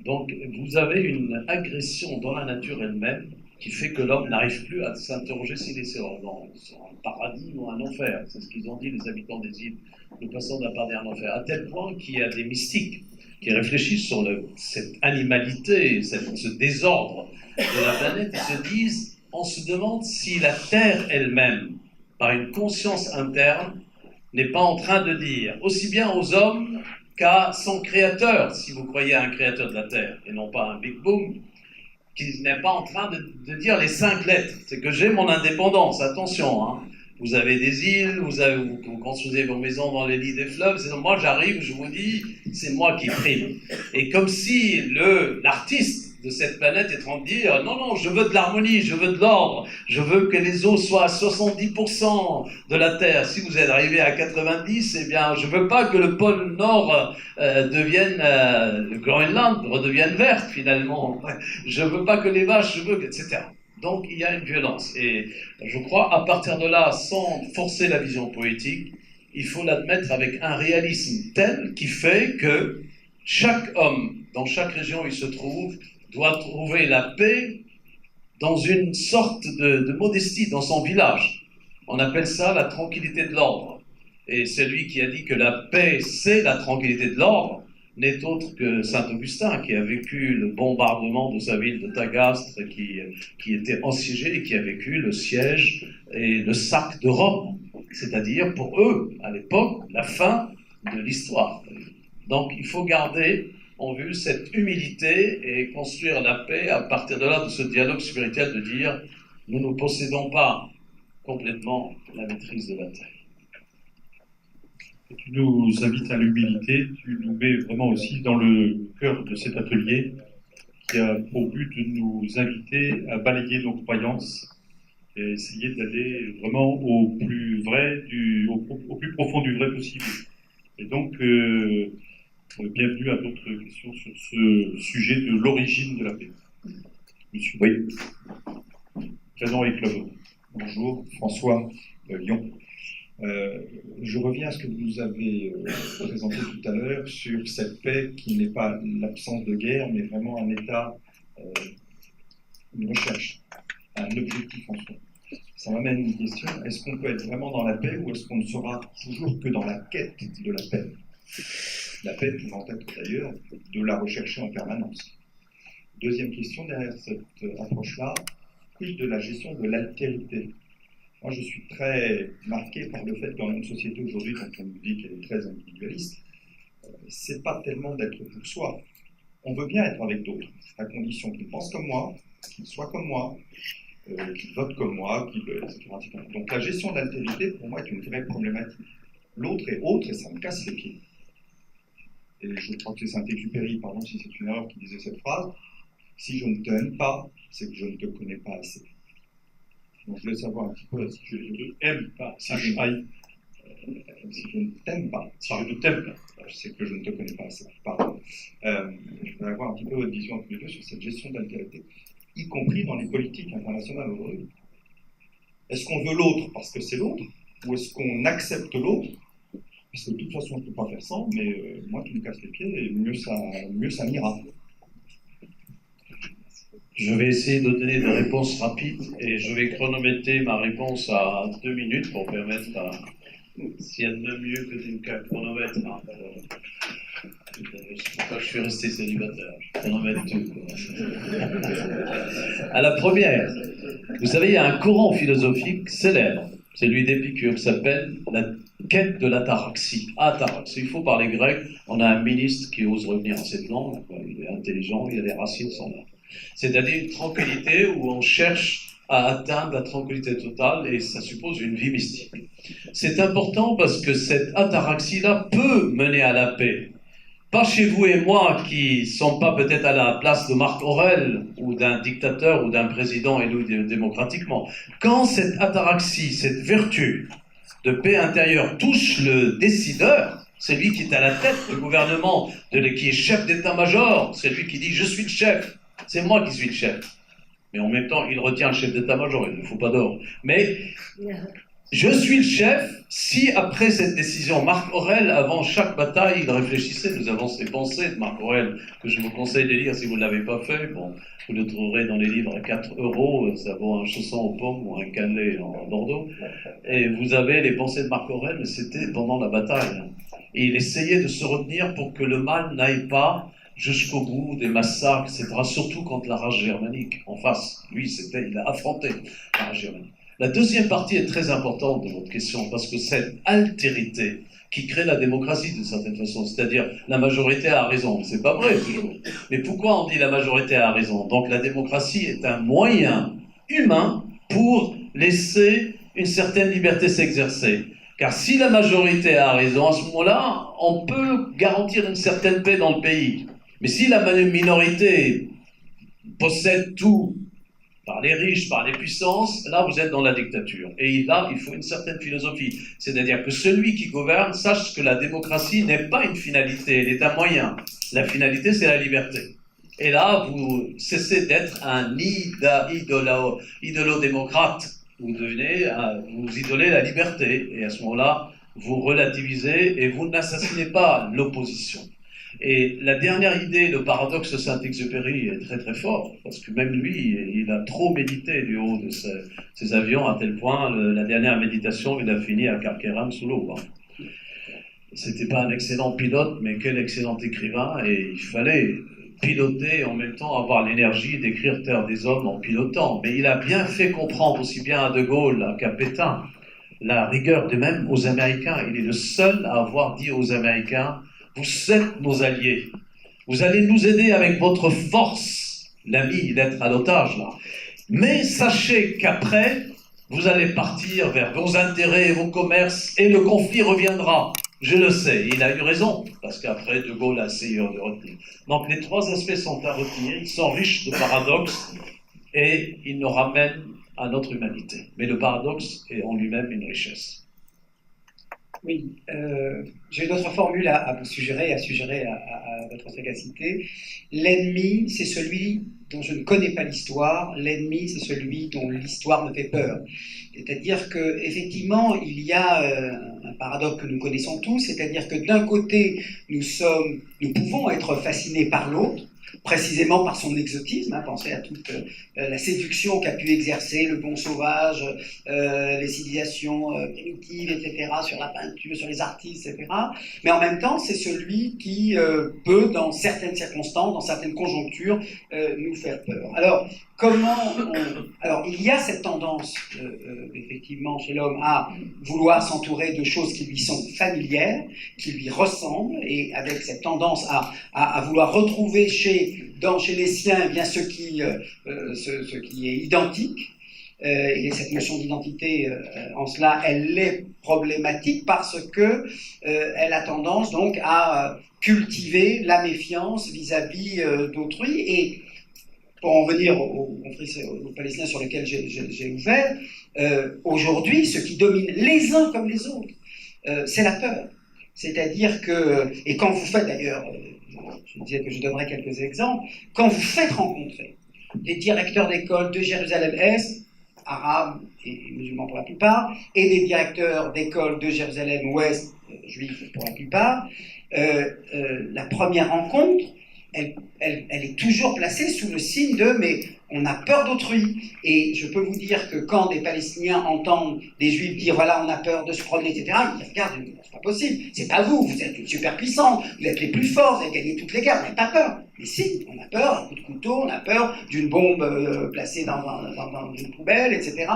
Speaker 3: Donc, vous avez une agression dans la nature elle-même qui fait que l'homme n'arrive plus à s'interroger s'il est sur un paradis ou un enfer. C'est ce qu'ils ont dit, les habitants des îles. Nous passons d'un paradis à un enfer. À tel point qu'il y a des mystiques qui réfléchissent sur cette animalité, ce désordre de la planète, et se disent, on se demande si la Terre elle-même, par une conscience interne, n'est pas en train de dire, aussi bien aux hommes qu'à son créateur, si vous croyez à un créateur de la Terre, et non pas à un Big Boom, qui n'est pas en train de dire les 5 lettres. C'est que j'ai mon indépendance, attention, hein. Vous avez des îles, vous construisez vos maisons dans les lits des fleuves, sinon moi j'arrive, je vous dis, c'est moi qui prime. Et comme si l'artiste de cette planète est en train de dire, non, je veux de l'harmonie, je veux de l'ordre, je veux que les eaux soient à 70% de la Terre. Si vous êtes arrivé à 90, eh bien, je veux pas que le pôle Nord le Groenland redevienne vert, finalement. Je veux pas que les vaches, etc. Donc, il y a une violence. Et je crois, à partir de là, sans forcer la vision poétique, il faut l'admettre avec un réalisme tel qui fait que chaque homme, dans chaque région où il se trouve, doit trouver la paix dans une sorte de modestie dans son village. On appelle ça la tranquillité de l'ordre. Et celui qui a dit que la paix, c'est la tranquillité de l'ordre, n'est autre que saint Augustin, qui a vécu le bombardement de sa ville de Tagastre, qui était assiégée et qui a vécu le siège et le sac de Rome. C'est-à-dire, pour eux, à l'époque, la fin de l'histoire. Donc, il faut garder en vue cette humilité et construire la paix à partir de là, de ce dialogue spirituel, de dire, nous ne possédons pas complètement la maîtrise de la terre.
Speaker 2: Tu nous invites à l'humilité, tu nous mets vraiment aussi dans le cœur de cet atelier qui a pour but de nous inviter à balayer nos croyances et essayer d'aller vraiment au plus vrai, au plus profond du vrai possible. Et donc, bienvenue à d'autres questions sur ce sujet de l'origine de la paix. Monsieur.
Speaker 4: Oui.
Speaker 2: Présent et club.
Speaker 6: Bonjour, François Lyon. Je reviens à ce que vous nous avez présenté tout à l'heure sur cette paix qui n'est pas l'absence de guerre, mais vraiment un état, une recherche, un objectif en soi. Ça m'amène à une question, est-ce qu'on peut être vraiment dans la paix ou est-ce qu'on ne sera toujours que dans la quête de la paix? La paix pouvant être d'ailleurs de la rechercher en permanence. Deuxième question, derrière cette approche-là, plus de la gestion de l'altérité. Moi, je suis très marqué par le fait que dans une société aujourd'hui, dont on nous dit qu'elle est très individualiste, c'est pas tellement d'être pour soi. On veut bien être avec d'autres, à condition qu'ils pensent comme moi, qu'ils soient comme moi, qu'ils votent comme moi, etc. Donc la gestion de l'altérité, pour moi, est une vraie problématique. L'autre est autre et ça me casse les pieds. Et je crois que c'est Saint-Exupéry, pardon si c'est une erreur, qui disait cette phrase, « Si je ne t'aime pas, c'est que je ne te connais pas assez ». Donc je voulais savoir un petit peu si je ne t'aime pas, si je ne t'aime pas,
Speaker 2: Si je ne t'aime pas,
Speaker 6: c'est que je ne te connais pas assez. Pardon. Je voudrais avoir un petit peu votre vision tous les deux sur cette gestion d'altérité, y compris dans les politiques internationales aujourd'hui. Est-ce qu'on veut l'autre parce que c'est l'autre, ou est-ce qu'on accepte l'autre parce que de toute façon je ne peux pas faire ça, mais moi qui me casse les pieds, et mieux ça m'ira.
Speaker 3: Je vais essayer de donner des réponses rapides et je vais chronométrer ma réponse à 2 minutes pour permettre à... S'il y a de mieux que d'une chronomètre, hein, c'est pour ça que je suis resté célibataire. Je chronomètre tout. À la première, vous savez, il y a un courant philosophique célèbre, celui d'Épicure, qui s'appelle la quête de l'ataraxie. Ataraxie, il faut parler grec. On a un ministre qui ose revenir en cette langue, il est intelligent, il a les racines sont là. C'est-à-dire une tranquillité où on cherche à atteindre la tranquillité totale et ça suppose une vie mystique. C'est important parce que cette ataraxie-là peut mener à la paix. Pas chez vous et moi qui ne sommes pas peut-être à la place de Marc Aurèle ou d'un dictateur ou d'un président élu démocratiquement. Quand cette ataraxie, cette vertu de paix intérieure touche le décideur, c'est lui qui est à la tête du gouvernement, qui est chef d'état-major, c'est lui qui dit « je suis le chef ». C'est moi qui suis le chef. Mais en même temps, il retient le chef d'état-major, il ne fout pas d'ordre. Mais je suis le chef si, après cette décision, Marc Aurèle, avant chaque bataille, il réfléchissait. Nous avons ces pensées de Marc Aurèle que je vous conseille de lire si vous ne l'avez pas fait. Bon, vous le trouverez dans les livres à 4 €. Ça vaut un chausson aux pommes ou un cannelé en Bordeaux. Et vous avez les pensées de Marc Aurèle, mais c'était pendant la bataille. Et il essayait de se retenir pour que le mal n'aille pas jusqu'au bout des massacres, etc. Surtout contre la race germanique en face. Lui, il a affronté la race germanique. La deuxième partie est très importante de votre question, parce que cette altérité qui crée la démocratie d'une certaine façon, c'est-à-dire la majorité a raison, c'est pas vrai toujours. Mais pourquoi on dit la majorité a raison? Donc la démocratie est un moyen humain pour laisser une certaine liberté s'exercer. Car si la majorité a raison, à ce moment-là, on peut garantir une certaine paix dans le pays. Mais si la minorité possède tout, par les riches, par les puissances, là vous êtes dans la dictature. Et là, il faut une certaine philosophie. C'est-à-dire que celui qui gouverne sache que la démocratie n'est pas une finalité, elle est un moyen. La finalité, c'est la liberté. Et là, vous cessez d'être un idolo-démocrate. Vous idolez la liberté. Et à ce moment-là, vous relativisez et vous n'assassinez pas l'opposition. Et la dernière idée, le paradoxe de Saint-Exupéry est très très fort, parce que même lui, il a trop médité du haut de ses avions, à tel point, la dernière méditation, il a fini à Carqueiranne sous l'eau. C'était pas un excellent pilote, mais quel excellent écrivain, et il fallait piloter et en même temps avoir l'énergie d'écrire Terre des Hommes en pilotant. Mais il a bien fait comprendre, aussi bien à De Gaulle qu'à Pétain, la rigueur de même aux Américains. Il est le seul à avoir dit aux Américains: vous êtes nos alliés, vous allez nous aider avec votre force, l'ami d'être à l'otage là. Mais sachez qu'après, vous allez partir vers vos intérêts et vos commerces et le conflit reviendra. Je le sais, il a eu raison, parce qu'après, De Gaulle a essayé de retenir. Donc les trois aspects sont à retenir, ils sont riches de paradoxes et ils nous ramènent à notre humanité. Mais le paradoxe est en lui-même une richesse.
Speaker 1: Oui, j'ai d'autres formules à vous suggérer, à votre sagacité. L'ennemi, c'est celui dont je ne connais pas l'histoire. L'ennemi, c'est celui dont l'histoire me fait peur. C'est-à-dire qu'effectivement, il y a un paradoxe que nous connaissons tous, c'est-à-dire que d'un côté, nous pouvons être fascinés par l'autre, précisément par son exotisme, pensez à toute la séduction qu'a pu exercer le bon sauvage, les civilisations primitives, etc., sur la peinture, sur les artistes, etc. Mais en même temps, c'est celui qui peut, dans certaines circonstances, dans certaines conjonctures, nous faire peur. Alors, alors, il y a cette tendance, effectivement, chez l'homme à vouloir s'entourer de choses qui lui sont familières, qui lui ressemblent, et avec cette tendance à vouloir retrouver chez les siens eh bien, ce qui est identique. Et cette notion d'identité, en cela, elle est problématique parce que elle a tendance donc à cultiver la méfiance vis-à-vis d'autrui. Et pour en venir aux Palestiniens sur lesquels j'ai ouvert, aujourd'hui, ce qui domine les uns comme les autres, c'est la peur. C'est-à-dire que, et quand vous faites d'ailleurs, je disais que je donnerais quelques exemples, quand vous faites rencontrer des directeurs d'école de Jérusalem-Est, arabes et musulmans pour la plupart, et des directeurs d'école de Jérusalem-Ouest, juifs pour la plupart, la première rencontre, elle est toujours placée sous le signe de « mais on a peur d'autrui ». Et je peux vous dire que quand des Palestiniens entendent des Juifs dire « voilà, on a peur de se promener, etc. », ils regardent, c'est pas possible, c'est pas vous, vous êtes une superpuissance, vous êtes les plus forts, vous avez gagné toutes les guerres, vous n'avez pas peur. Mais si, on a peur d'un coup de couteau, on a peur d'une bombe placée dans une poubelle, etc.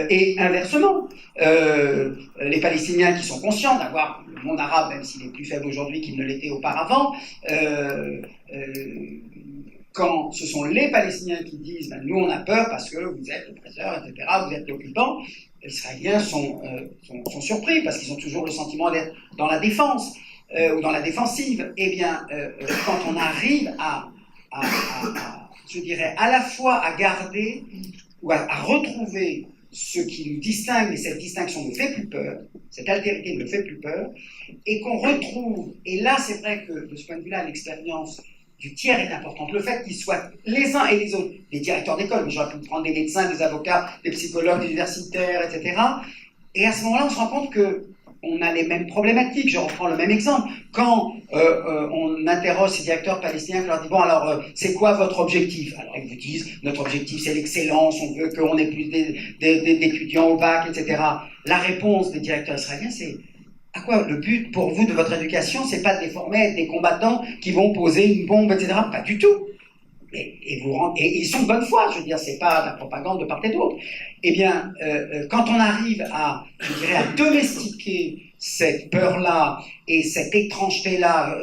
Speaker 1: Et inversement, les Palestiniens qui sont conscients d'avoir le monde arabe, même s'il est plus faible aujourd'hui qu'il ne l'était auparavant, quand ce sont les Palestiniens qui disent ben, « nous on a peur parce que vous êtes l'oppresseur, etc., vous êtes l'occupant », les Israéliens sont surpris parce qu'ils ont toujours le sentiment d'être dans la défense ou dans la défensive. Eh bien, quand on arrive je dirais, à la fois à garder ou à retrouver ce qui nous distingue, et cette distinction ne fait plus peur, cette altérité ne fait plus peur, et qu'on retrouve, et là c'est vrai que de ce point de vue-là, l'expérience du tiers est importante, le fait qu'ils soient les uns et les autres, des directeurs d'école, mais j'aurais pu prendre des médecins, des avocats, des psychologues, des universitaires, etc. Et à ce moment-là, on se rend compte qu'on a les mêmes problématiques. Je reprends le même exemple. Quand on interroge ces directeurs palestiniens, on leur dit « bon, alors, c'est quoi votre objectif ?» Alors, ils vous disent « notre objectif, c'est l'excellence, on veut qu'on ait plus d'étudiants au bac, etc. » La réponse des directeurs israéliens, c'est « à quoi le but pour vous de votre éducation, c'est pas de les former à être des combattants qui vont poser une bombe, etc. » Pas du tout. Et ils sont de bonne foi, je veux dire, c'est pas de la propagande de part et d'autre. Eh bien, quand on arrive à domestiquer cette peur-là et cette étrangeté-là,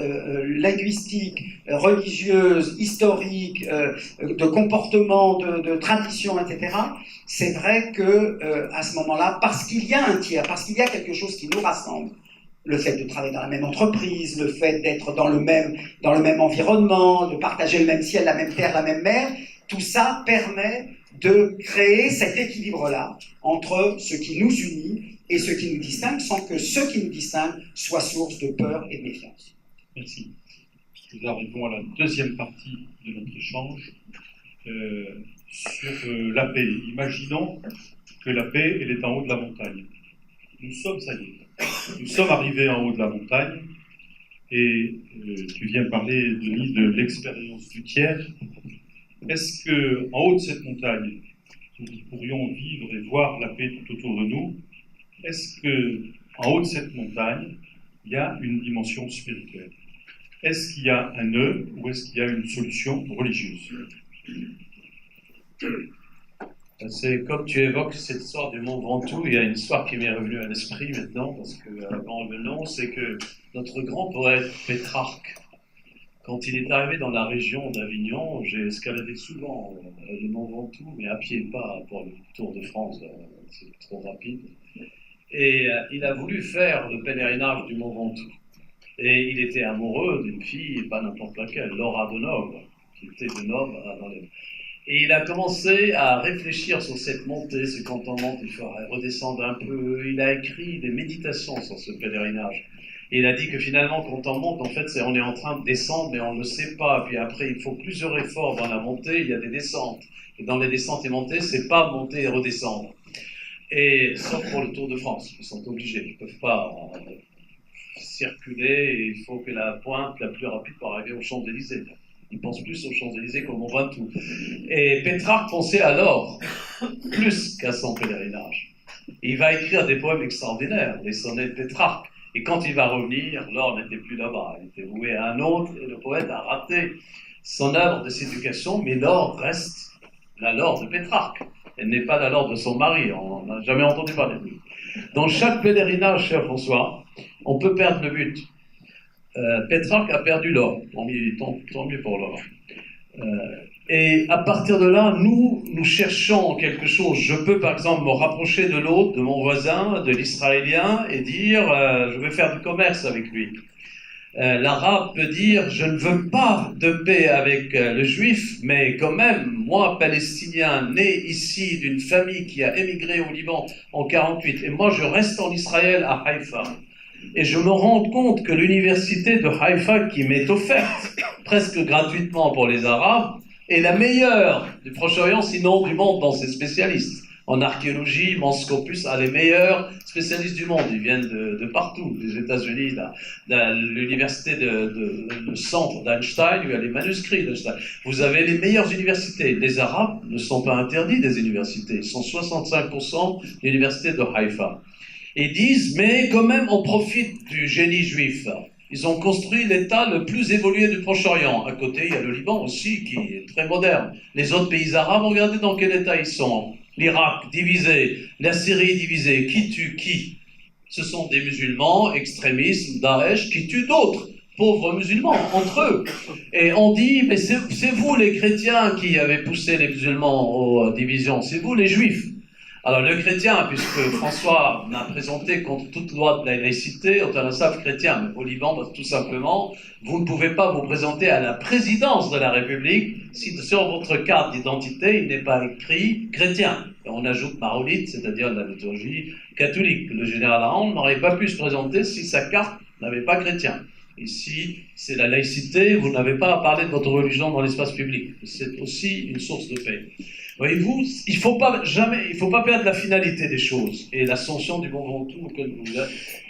Speaker 1: linguistique, religieuse, historique, de comportement, de tradition, etc., c'est vrai que à ce moment-là, parce qu'il y a un tiers, parce qu'il y a quelque chose qui nous rassemble, le fait de travailler dans la même entreprise, le fait d'être dans le même environnement, de partager le même ciel, la même terre, la même mer, tout ça permet de créer cet équilibre-là entre ce qui nous unit et ce qui nous distingue, sans que ce qui nous distingue soit source de peur et de méfiance.
Speaker 2: Merci. Nous arrivons à la deuxième partie de notre échange sur la paix. Imaginons que la paix, elle est en haut de la montagne. Nous sommes, ça y est, nous sommes arrivés en haut de la montagne Et tu viens de parler, Denis, de l'expérience du tiers. Est-ce qu'en haut de cette montagne, nous pourrions vivre et voir la paix tout autour de nous? Est-ce qu'en haut de cette montagne, il y a une dimension spirituelle? Est-ce qu'il y a un nœud ou est-ce qu'il y a une solution religieuse?
Speaker 3: C'est comme tu évoques cette histoire du Mont Ventoux, il y a une histoire qui m'est revenue à l'esprit maintenant, parce que avant le nom, c'est que notre grand poète Pétrarque, quand il est arrivé dans la région d'Avignon, j'ai escaladé souvent le Mont Ventoux, mais à pied, pas pour le Tour de France, c'est trop rapide. Et il a voulu faire le pèlerinage du Mont Ventoux. Et il était amoureux d'une fille, pas n'importe laquelle, Laura de Nobre, qui était de Nobre dans les... Et il a commencé à réfléchir sur cette montée, c'est quand on monte, il faudrait redescendre un peu. Il a écrit des méditations sur ce pèlerinage. Et il a dit que finalement, quand on monte, en fait, on est en train de descendre, mais on ne le sait pas. Puis après, il faut plusieurs efforts dans la montée, il y a des descentes. Et dans les descentes et montées, c'est pas monter et redescendre. Et sauf pour le Tour de France, ils sont obligés, ils ne peuvent pas circuler, et il faut que la pointe la plus rapide pour arriver aux Champs-Élysées. Il pense plus aux Champs-Élysées qu'au Mont Ventoux. Et Pétrarque pensait alors plus qu'à son pèlerinage. Et il va écrire des poèmes extraordinaires, les sonnets de Pétrarque. Et quand il va revenir, l'or n'était plus là-bas, il était voué à un autre, et le poète a raté son œuvre de séducation, mais l'or reste la Laure de Pétrarque. Elle n'est pas la Laure de son mari, on n'a jamais entendu parler de lui. Dans chaque pèlerinage, cher François, on peut perdre le but. Pétrarque a perdu l'or, tant mieux pour l'or. Et à partir de là, nous cherchons quelque chose. Je peux par exemple me rapprocher de l'autre, de mon voisin, de l'Israélien, et dire je vais faire du commerce avec lui. L'arabe peut dire je ne veux pas de paix avec le juif, mais quand même, moi, palestinien, né ici d'une famille qui a émigré au Liban en 48, et moi je reste en Israël à Haïfa. Et je me rends compte que l'université de Haïfa, qui m'est offerte presque gratuitement pour les Arabes, est la meilleure du Proche-Orient, sinon du monde, dans ses spécialistes. En archéologie, Mons Scopus a les meilleurs spécialistes du monde. Ils viennent de partout, des États-Unis, l'université le centre d'Einstein, où il y a les manuscrits d'Einstein. Vous avez les meilleures universités. Les Arabes ne sont pas interdits des universités. Ils sont 65% des universités de Haïfa. Et disent, mais quand même, on profite du génie juif. Ils ont construit l'État le plus évolué du Proche-Orient. À côté, il y a le Liban aussi, qui est très moderne. Les autres pays arabes, regardez dans quel état ils sont. L'Irak divisé, la Syrie divisée. Qui tue qui? Ce sont des musulmans extrémistes, Daesh, qui tuent d'autres pauvres musulmans, entre eux. Et on dit, mais c'est vous les chrétiens qui avez poussé les musulmans aux divisions, c'est vous les juifs. Alors le chrétien, puisque François m'a présenté contre toute loi de la laïcité, on a savent chrétien, mais au Liban, tout simplement, vous ne pouvez pas vous présenter à la présidence de la République si sur votre carte d'identité il n'est pas écrit chrétien. Et on ajoute maronite, c'est-à-dire de la liturgie catholique. Le général Arand n'aurait pas pu se présenter si sa carte n'avait pas chrétien. Ici, c'est la laïcité, vous n'avez pas à parler de votre religion dans l'espace public. C'est aussi une source de paix. Voyez-vous, il ne faut pas perdre la finalité des choses. Et l'ascension du Mont Ventoux auquel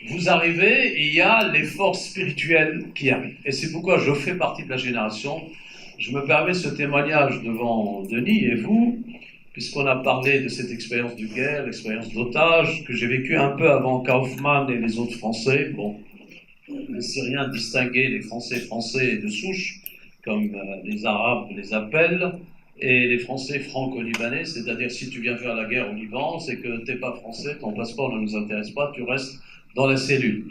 Speaker 3: vous arrivez, il y a les forces spirituelles qui arrivent. Et c'est pourquoi je fais partie de la génération. Je me permets ce témoignage devant Denis et vous, puisqu'on a parlé de cette expérience de guerre, l'expérience d'otage, que j'ai vécue un peu avant Kaufmann et les autres Français. Bon, les Syriens distinguaient les Français de souche, comme les Arabes les appellent, et les Français franco-libanais, c'est-à-dire si tu viens faire la guerre au Liban, c'est que tu n'es pas français, ton passeport ne nous intéresse pas, tu restes dans la cellule.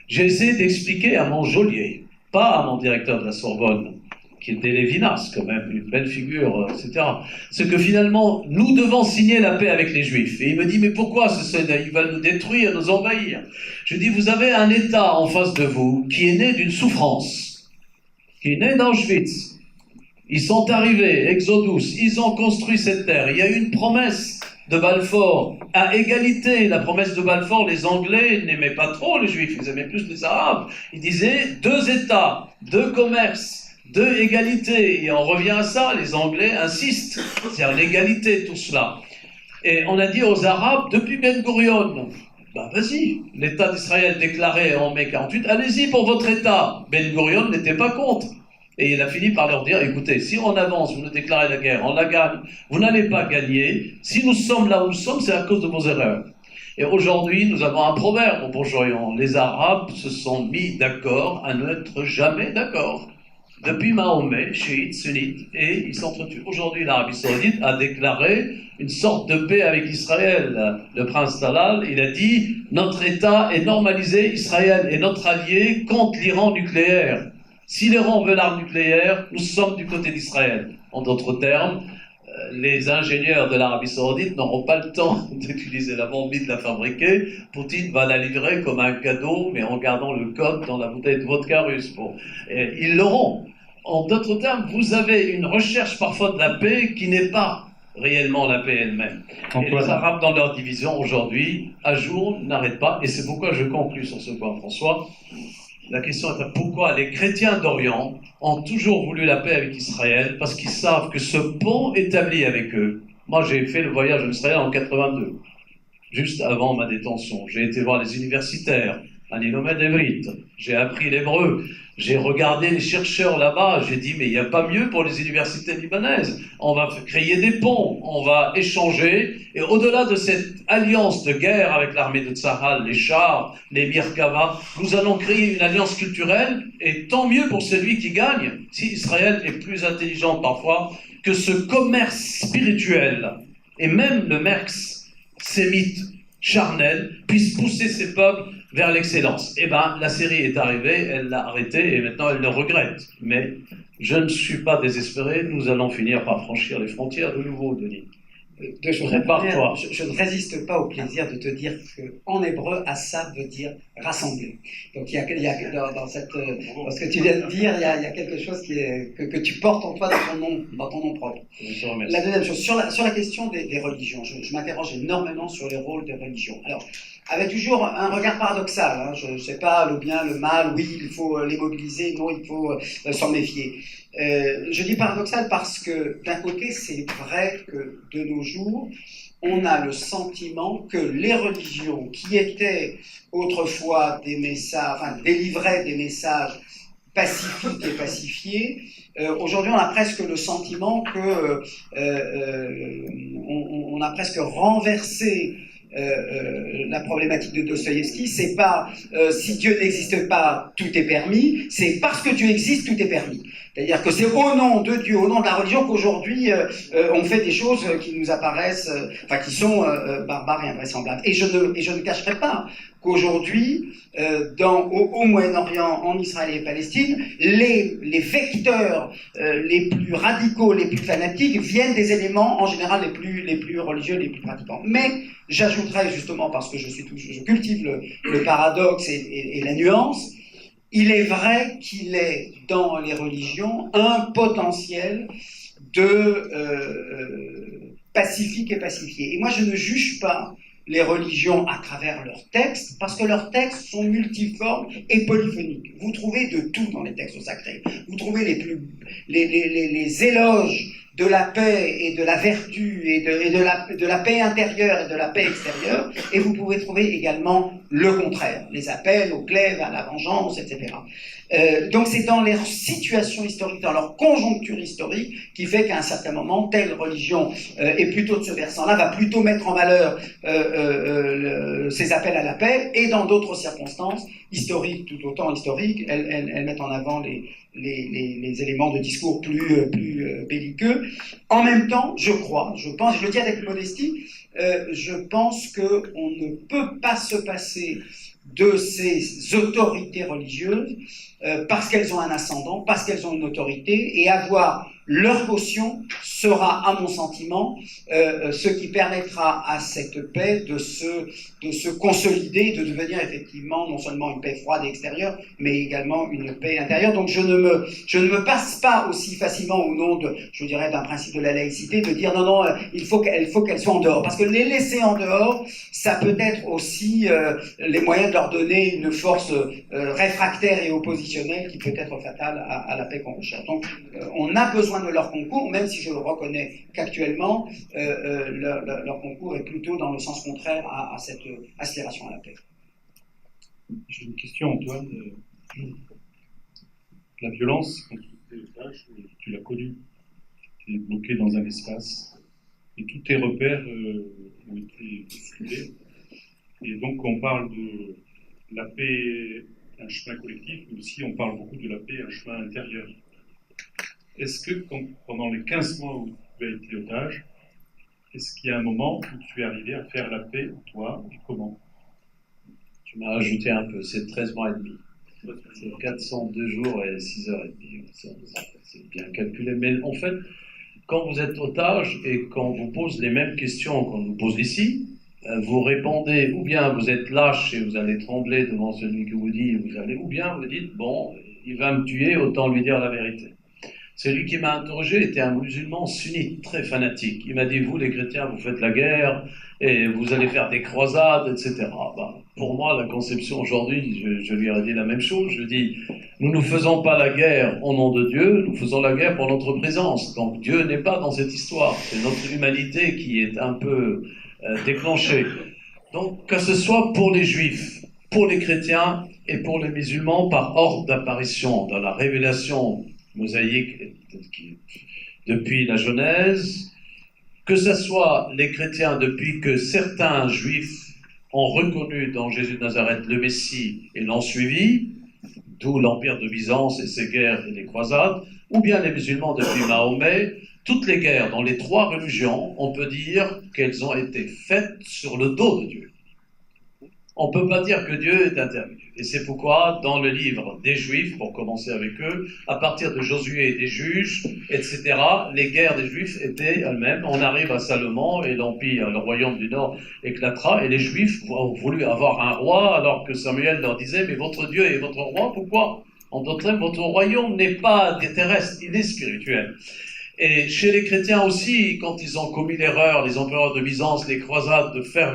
Speaker 3: J'ai essayé d'expliquer à mon geôlier, pas à mon directeur de la Sorbonne, qui était Lévinas, quand même, une belle figure, etc. C'est que finalement, nous devons signer la paix avec les Juifs. Et il me dit, mais pourquoi ils veulent nous détruire, nous envahir? Je dis, vous avez un État en face de vous qui est né d'une souffrance, qui est né d'Auschwitz. Ils sont arrivés, Exodus, ils ont construit cette terre. Il y a eu une promesse de Balfour, à égalité. La promesse de Balfour, les Anglais n'aimaient pas trop les Juifs, ils aimaient plus les Arabes. Ils disaient 2 États, 2 commerces, 2 égalités. Et on revient à ça, les Anglais insistent, c'est-à-dire l'égalité, tout cela. Et on a dit aux Arabes, depuis Ben Gurion, Ben vas-y, l'État d'Israël déclaré en mai 48, allez-y pour votre État. Ben Gurion n'était pas contre. Et il a fini par leur dire, écoutez, si on avance, vous nous déclarez la guerre, on la gagne, vous n'allez pas gagner. Si nous sommes là où nous sommes, c'est à cause de vos erreurs. Et aujourd'hui, nous avons un proverbe au Proche-Orient. Les Arabes se sont mis d'accord à n'être jamais d'accord. Depuis Mahomet, chiite, sunnite, et ils s'entretuent. Aujourd'hui, l'Arabie Saoudite a déclaré une sorte de paix avec Israël. Le prince Talal, il a dit « Notre État est normalisé, Israël est notre allié contre l'Iran nucléaire. Si l'Iran veut l'arme nucléaire, nous sommes du côté d'Israël. » En d'autres termes, les ingénieurs de l'Arabie Saoudite n'auront pas le temps d'utiliser la bombe ni de la fabriquer. Poutine va la livrer comme un cadeau, mais en gardant le code dans la bouteille de vodka russe. Bon. Et ils l'auront. En d'autres termes, vous avez une recherche parfois de la paix qui n'est pas réellement la paix elle-même. Et les Arabes, dans leur division aujourd'hui, à jour, n'arrêtent pas. Et c'est pourquoi je conclus sur ce point, François. La question est pourquoi les chrétiens d'Orient ont toujours voulu la paix avec Israël, parce qu'ils savent que ce pont établi avec eux. Moi, j'ai fait le voyage en Israël en 82, juste avant ma détention. J'ai été voir les universitaires, à l'Inomed Evrit. J'ai appris l'hébreu. J'ai regardé les chercheurs là-bas. J'ai dit, mais il n'y a pas mieux pour les universités libanaises. On va créer des ponts, on va échanger. Et au-delà de cette alliance de guerre avec l'armée de Tzahal, les chars, les Mirkava, nous allons créer une alliance culturelle. Et tant mieux pour celui qui gagne. Si Israël est plus intelligent parfois que ce commerce spirituel, et même le merx sémite charnel, puisse pousser ses peuples vers l'excellence. Eh bien, la série est arrivée, elle l'a arrêtée et maintenant elle le regrette. Mais je ne suis pas désespéré, nous allons finir par franchir les frontières de nouveau, Denis.
Speaker 1: Deux choses.
Speaker 3: Prépare-toi.
Speaker 1: Je ne résiste pas au plaisir de te dire qu'en hébreu, Assad veut dire rassembler. Donc il y a dans ce que tu viens de dire, il y a quelque chose que tu portes en toi dans ton nom propre. La deuxième chose, sur la question des religions, je m'interroge énormément sur les rôles des religions. Alors, avec toujours un regard paradoxal, hein, je ne sais pas le bien, le mal, oui, il faut les mobiliser, non, il faut s'en méfier. Je dis paradoxal parce que d'un côté, c'est vrai que de nos jours, on a le sentiment que les religions qui étaient autrefois délivraient des messages pacifiques et pacifiés, aujourd'hui on a presque le sentiment que on a presque renversé la problématique de Dostoïevski. C'est pas si Dieu n'existe pas, tout est permis, c'est parce que Dieu existe, tout est permis. C'est-à-dire que c'est au nom de Dieu, au nom de la religion qu'aujourd'hui on fait des choses qui nous apparaissent, qui sont barbares et invraisemblables. Et je ne cacherai pas qu'aujourd'hui, au Moyen-Orient, en Israël et Palestine, les vecteurs les plus radicaux, les plus fanatiques, viennent des éléments en général les plus religieux, les plus pratiquants. Mais j'ajouterais justement, parce que je cultive le paradoxe et la nuance, il est vrai qu'il est dans les religions un potentiel de pacifique et pacifié. Et moi, je ne juge pas les religions à travers leurs textes, parce que leurs textes sont multiformes et polyphoniques. Vous trouvez de tout dans les textes sacrés. Vous trouvez les éloges de la paix et de la vertu et de la paix intérieure et de la paix extérieure, et vous pouvez trouver également le contraire, les appels au glaive, à la vengeance, etc. Donc c'est dans leur situation historique, dans leur conjoncture historique, qui fait qu'à un certain moment, telle religion est plutôt de ce versant-là, va plutôt mettre en valeur ces appels à la paix, et dans d'autres circonstances historiques, tout autant historiques, elles mettent en avant les éléments de discours plus belliqueux. En même temps, je pense, je le dis avec modestie, je pense qu'on ne peut pas se passer de ces autorités religieuses parce qu'elles ont un ascendant, parce qu'elles ont une autorité, et avoir leur caution sera, à mon sentiment, ce qui permettra à cette paix de se consolider, de devenir effectivement non seulement une paix froide et extérieure, mais également une paix intérieure. Donc je ne me passe pas aussi facilement au nom d'un principe de la laïcité, de dire non, il faut qu'elles soient en dehors. Parce que les laisser en dehors, ça peut être aussi les moyens de leur donner une force réfractaire et oppositionnelle qui peut être fatale à la paix qu'on recherche. Donc on a besoin besoin de leur concours, même si je reconnais qu'actuellement, leur concours est plutôt dans le sens contraire à cette aspiration à la paix.
Speaker 2: J'ai une question, Antoine. La violence, quand tu étais otage, tu l'as connue. Tu es bloqué dans un espace et tous tes repères ont été bousculés. Et donc on parle de la paix, un chemin collectif, mais aussi on parle beaucoup de la paix, un chemin intérieur. Est-ce que pendant les 15 mois où tu as été otage, est-ce qu'il y a un moment où tu es arrivé à faire la paix, toi, et comment?
Speaker 3: Tu m'as ajouté un peu, c'est 13 mois et demi. C'est 402 jours et 6h30. C'est bien calculé. Mais en fait, quand vous êtes otage et qu'on vous pose les mêmes questions qu'on nous pose ici, vous répondez, ou bien vous êtes lâche et vous allez trembler devant celui qui vous dit, ou bien vous dites, bon, il va me tuer, autant lui dire la vérité. Celui qui m'a interrogé était un musulman sunnite, très fanatique. Il m'a dit, vous les chrétiens, vous faites la guerre, et vous allez faire des croisades, etc. Pour moi, la conception aujourd'hui, je lui ai dit la même chose. Je dis, nous ne faisons pas la guerre au nom de Dieu, nous faisons la guerre pour notre présence. Donc Dieu n'est pas dans cette histoire. C'est notre humanité qui est un peu déclenchée. Donc que ce soit pour les juifs, pour les chrétiens et pour les musulmans par ordre d'apparition, dans la révélation mosaïque depuis la Genèse, que ce soit les chrétiens depuis que certains juifs ont reconnu dans Jésus de Nazareth le Messie et l'ont suivi, d'où l'empire de Byzance et ses guerres et les croisades, ou bien les musulmans depuis Mahomet, toutes les guerres dans les trois religions, on peut dire qu'elles ont été faites sur le dos de Dieu. On ne peut pas dire que Dieu est intervenu. Et c'est pourquoi, dans le livre des Juifs, pour commencer avec eux, à partir de Josué et des juges, etc., les guerres des Juifs étaient elles-mêmes. On arrive à Salomon et l'Empire, le royaume du Nord éclatera, et les Juifs ont voulu avoir un roi, alors que Samuel leur disait, mais votre Dieu est votre roi, pourquoi? En d'autres termes, votre royaume n'est pas terrestre, il est spirituel. Et chez les chrétiens aussi, quand ils ont commis l'erreur, les empereurs de Byzance, les croisades, de faire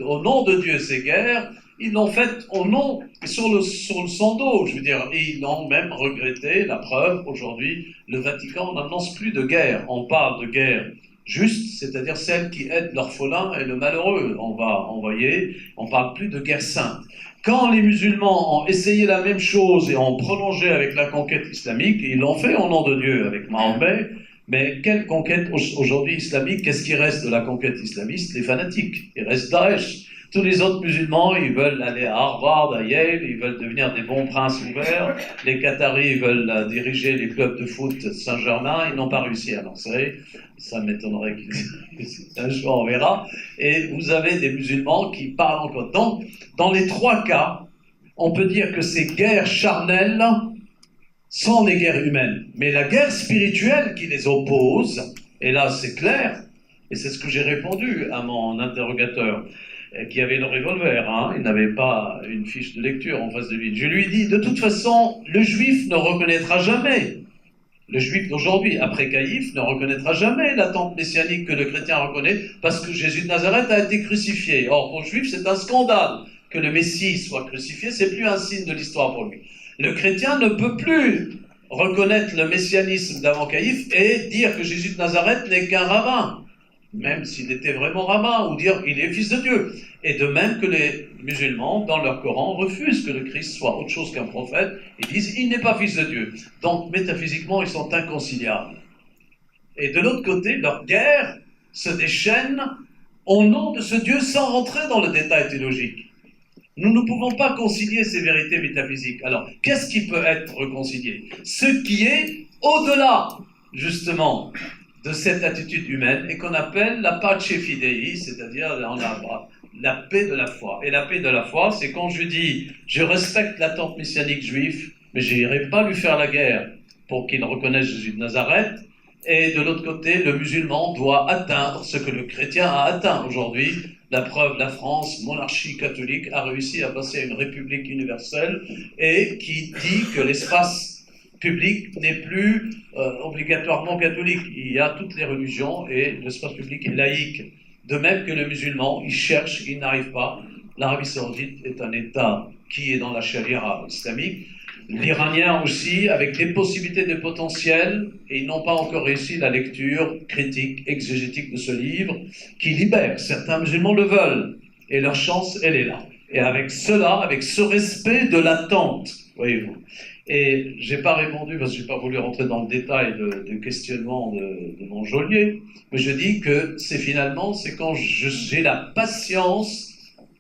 Speaker 3: au nom de Dieu ces guerres, ils l'ont fait au nom, sur le son dos, je veux dire, et ils l'ont même regretté. La preuve, aujourd'hui, le Vatican n'annonce plus de guerre. On parle de guerre juste, c'est-à-dire celle qui aide l'orphelin et le malheureux. On va envoyer, on parle plus de guerre sainte. Quand les musulmans ont essayé la même chose et ont prolongé avec la conquête islamique, ils l'ont fait au nom de Dieu avec Mahomet. Mais quelle conquête aujourd'hui islamique? Qu'est-ce qui reste de la conquête islamiste? Les fanatiques. Il reste Daesh. Tous les autres musulmans, ils veulent aller à Harvard, à Yale, ils veulent devenir des bons princes ouverts. Les Qataris veulent diriger les clubs de foot Saint-Germain. Ils n'ont pas réussi à lancer. Ça m'étonnerait qu'un jour on verra. Et vous avez des musulmans qui parlent encore. Donc, dans les trois cas, on peut dire que ces guerres charnelles sont des guerres humaines. Mais la guerre spirituelle qui les oppose, et là c'est clair, et c'est ce que j'ai répondu à mon interrogateur, qui avait le revolver, il n'avait pas une fiche de lecture en face de lui. Je lui ai dit, de toute façon, le juif ne reconnaîtra jamais, le juif d'aujourd'hui, après Caïphe, ne reconnaîtra jamais l'attente messianique que le chrétien reconnaît, parce que Jésus de Nazareth a été crucifié. Or, pour le juif, c'est un scandale que le Messie soit crucifié, c'est plus un signe de l'histoire pour lui. Le chrétien ne peut plus reconnaître le messianisme d'avant Caïphe et dire que Jésus de Nazareth n'est qu'un rabbin, même s'il était vraiment rabbin, ou dire il est fils de Dieu. Et de même que les musulmans, dans leur Coran, refusent que le Christ soit autre chose qu'un prophète, ils disent il n'est pas fils de Dieu. Donc métaphysiquement, ils sont inconciliables. Et de l'autre côté, leur guerre se déchaîne au nom de ce Dieu sans rentrer dans le détail théologique. Nous ne pouvons pas concilier ces vérités métaphysiques. Alors, qu'est-ce qui peut être réconcilié? Ce qui est au-delà, justement, de cette attitude humaine et qu'on appelle la pace fidei, c'est-à-dire la paix de la foi. Et la paix de la foi, c'est quand je dis je respecte l'attente messianique juive, mais je n'irai pas lui faire la guerre pour qu'il reconnaisse Jésus de Nazareth. Et de l'autre côté, le musulman doit atteindre ce que le chrétien a atteint aujourd'hui. La preuve, la France, monarchie catholique, a réussi à passer à une république universelle et qui dit que l'espace public n'est plus obligatoirement catholique. Il y a toutes les religions et l'espace public est laïque. De même que le musulman, il cherche, il n'arrive pas. L'Arabie Saoudite est un État qui est dans la charia islamique. l'Iranien aussi, avec des possibilités, des potentiels, et ils n'ont pas encore réussi la lecture critique, exégétique de ce livre, qui libère. Certains musulmans le veulent, et leur chance, elle est là. Et avec cela, avec ce respect de l'attente, voyez-vous. Et j'ai pas répondu, parce que j'ai pas voulu rentrer dans le détail du questionnement de mon geôlier, mais je dis que c'est finalement, c'est quand j'ai la patience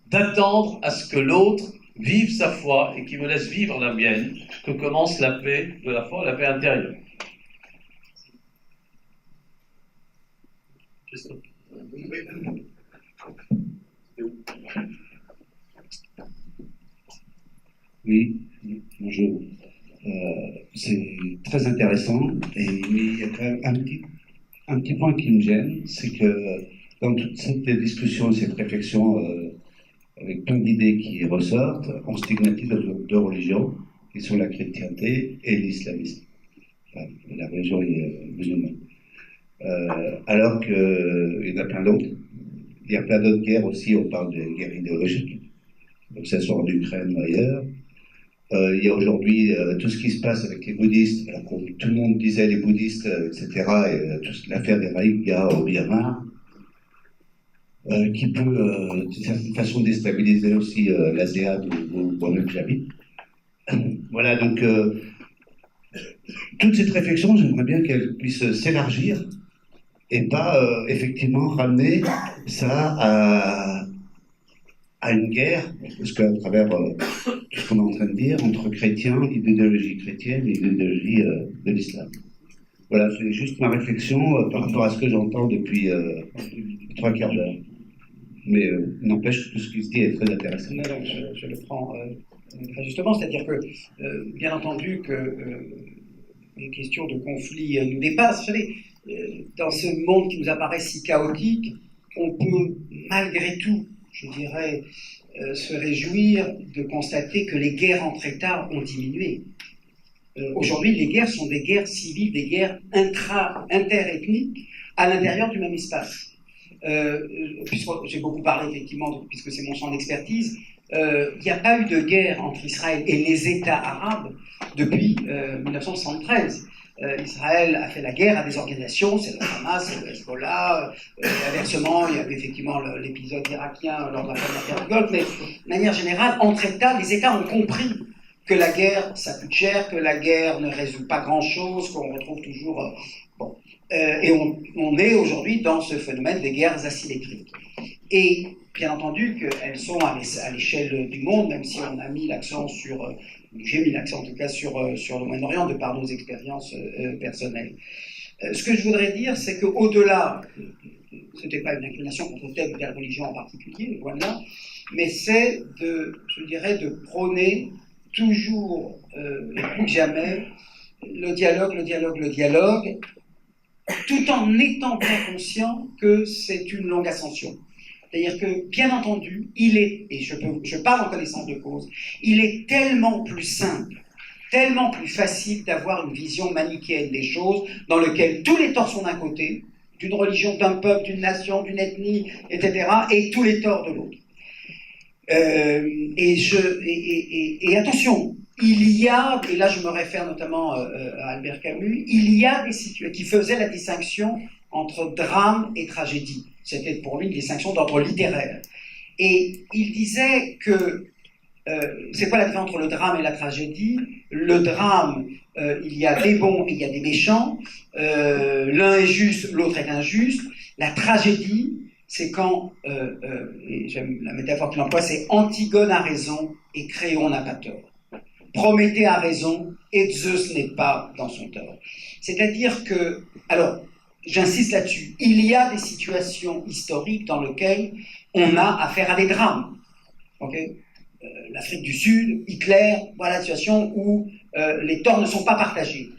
Speaker 3: d'attendre à ce que l'autre vive sa foi et qui me laisse vivre la mienne, que commence la paix de la foi, la paix intérieure. Christophe.
Speaker 7: Oui, bonjour. C'est très intéressant, mais il y a quand même un petit point qui me gêne, c'est que dans toute cette discussion, cette réflexion, avec plein d'idées qui ressortent, on stigmatise deux religions, qui sont la chrétienté et l'islamisme. Enfin, la religion musulmane. Alors qu'il y en a plein d'autres. Il y a plein d'autres guerres aussi, on parle des guerres idéologiques, que ce soit en Ukraine ou ailleurs. Il y a aujourd'hui tout ce qui se passe avec les bouddhistes, alors que tout le monde disait les bouddhistes, etc., et l'affaire des Rohingyas au Myanmar, qui peut, d'une certaine façon, déstabiliser aussi l'ASEAN où moi-même j'habite. Voilà, donc, toute cette réflexion, j'aimerais bien qu'elle puisse s'élargir et pas, effectivement, ramener ça à une guerre, parce qu'à travers tout ce qu'on est en train de dire, entre chrétiens, l'idéologie chrétienne et l'idéologie de l'islam. Voilà, c'est juste ma réflexion par rapport à ce que j'entends depuis 3/4 d'heure. Mais n'empêche que tout ce qui se dit est très intéressant.
Speaker 1: Non, je le prends très justement, c'est-à-dire que, bien entendu, que les questions de conflit nous dépassent. Vous savez, dans ce monde qui nous apparaît si chaotique, on peut malgré tout, je dirais, se réjouir de constater que les guerres entre États ont diminué. Aujourd'hui, les guerres sont des guerres civiles, des guerres interethniques à l'intérieur du même espace. Puisque j'ai beaucoup parlé, effectivement, puisque c'est mon champ d'expertise, il n'y a pas eu de guerre entre Israël et les États arabes depuis 1973. Israël a fait la guerre à des organisations, c'est le Hamas, c'est le Hezbollah, inversement, il y avait effectivement l'épisode irakien lors de la première guerre du Golfe, mais de manière générale, entre États, les États ont compris que la guerre, ça coûte cher, que la guerre ne résout pas grand-chose, qu'on retrouve toujours... bon. Et on est aujourd'hui dans ce phénomène des guerres asymétriques. Et bien entendu qu'elles sont à l'échelle du monde, même si on a mis l'accent sur... j'ai mis l'accent en tout cas sur le Moyen-Orient, de par nos expériences personnelles. Ce que je voudrais dire, c'est qu'au-delà, ce n'était pas une inclination contre telle ou telle religion en particulier, loin de là, mais c'est je dirais, de prôner toujours, et plus que jamais, le dialogue, tout en étant bien conscient que c'est une longue ascension. C'est-à-dire que, bien entendu, et je parle en connaissance de cause, il est tellement plus simple, tellement plus facile d'avoir une vision manichéenne des choses, dans lequel tous les torts sont d'un côté, d'une religion, d'un peuple, d'une nation, d'une ethnie, etc., et tous les torts de l'autre. Et attention, il y a, et là je me réfère notamment à Albert Camus, il y a des situations qui faisaient la distinction entre drame et tragédie. C'était pour lui une distinction d'ordre littéraire. Et il disait que, c'est quoi la différence entre le drame et la tragédie? Le drame, il y a des bons et il y a des méchants, l'un est juste, l'autre est injuste. La tragédie, c'est quand, et j'aime la métaphore qu'il emploie, c'est Antigone a raison et Créon n'a pas tort. Prométhée a raison et Zeus n'est pas dans son tort. C'est-à-dire que, alors, j'insiste là-dessus, il y a des situations historiques dans lesquelles on a affaire à des drames. Okay, l'Afrique du Sud, Hitler, voilà la situation où les torts ne sont pas partagés.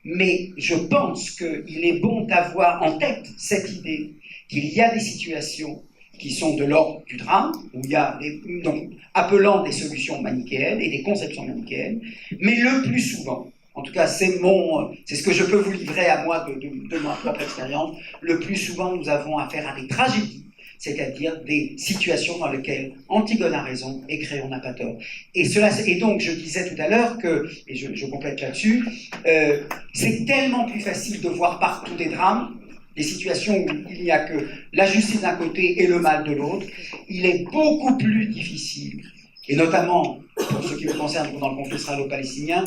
Speaker 1: Mais je pense qu'il est bon d'avoir en tête cette idée qu'il y a des situations qui sont de l'ordre du drame, où il y a donc appelant des solutions manichéennes et des conceptions manichéennes, mais le plus souvent, en tout cas c'est ce que je peux vous livrer à moi de ma propre expérience, le plus souvent nous avons affaire à des tragédies, c'est-à-dire des situations dans lesquelles Antigone a raison et Créon n'a pas tort. Et donc, je disais tout à l'heure que, et je complète là-dessus, c'est tellement plus facile de voir partout des drames, des situations où il n'y a que la justice d'un côté et le mal de l'autre. Il est beaucoup plus difficile, et notamment pour ce qui me concerne dans le conflit israélo-palestinien,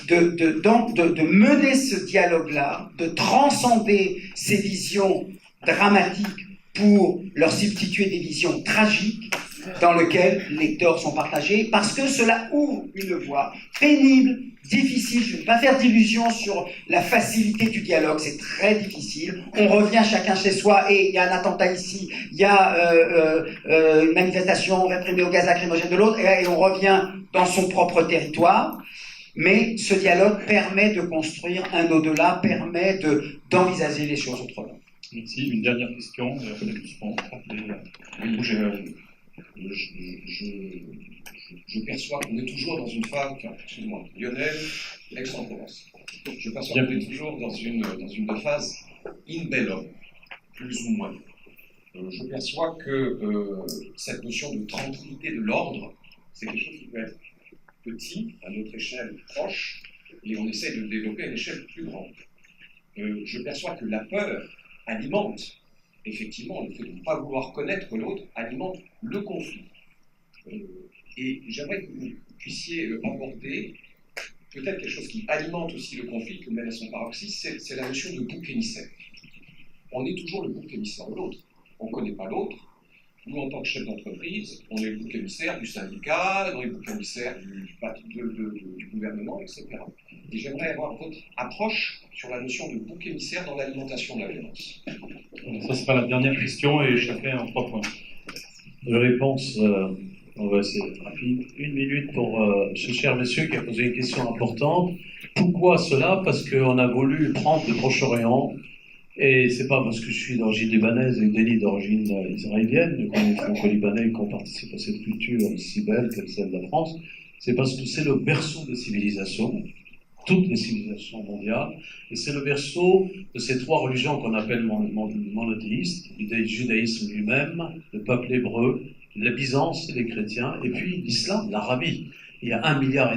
Speaker 1: de mener ce dialogue-là, de transcender ces visions dramatiques pour leur substituer des visions tragiques dans lesquelles les torts sont partagés, parce que cela ouvre une voie pénible, difficile. Je ne vais pas faire d'illusions sur la facilité du dialogue, c'est très difficile. On revient chacun chez soi et il y a un attentat ici, il y a une manifestation réprimée au gaz lacrymogène de l'autre, et on revient dans son propre territoire. Mais ce dialogue permet de construire un au-delà, permet d'envisager les choses autrement.
Speaker 2: Merci. Une dernière question.
Speaker 8: Je perçois qu'on est toujours dans une phase, excuse-moi, Lionel, Aix-en-Provence. Je perçois qu'on est toujours dans une phase in bellum, plus ou moins. Je perçois que cette notion de tranquillité de l'ordre, c'est quelque chose qui peut être petit, à notre échelle proche, et on essaie de le développer à une échelle plus grande. Je perçois que la peur alimente, effectivement, le fait de ne pas vouloir connaître l'autre, alimente le conflit. Et j'aimerais que vous puissiez aborder peut-être quelque chose qui alimente aussi le conflit, que mène à son paroxysme, c'est la notion de bouc émissaire. On est toujours le bouc émissaire de l'autre. On ne connaît pas l'autre. Nous, en tant que chef d'entreprise, on est le bouc émissaire du syndicat, on est le bouc émissaire du gouvernement, etc. Et j'aimerais avoir votre approche sur la notion de bouc émissaire dans l'alimentation de la violence.
Speaker 2: Ça sera la dernière question et chacun en 3 points.
Speaker 9: De réponse, on va essayer d'être rapide. 1 minute pour ce cher monsieur qui a posé une question importante. Pourquoi cela? Parce qu'on a voulu prendre le Proche-Orient, et c'est pas parce que je suis d'origine libanaise et Denis d'origine israélienne, qu'on est franco-libanais et qu'on participe à cette culture si belle qu'elle celle de la France, c'est parce que c'est le berceau des civilisations, toutes les civilisations mondiales, et c'est le berceau de ces 3 religions qu'on appelle monothéistes, le judaïsme lui-même, le peuple hébreu, la Byzance et les chrétiens, et puis l'islam, l'Arabie. Il y a 1,5 milliard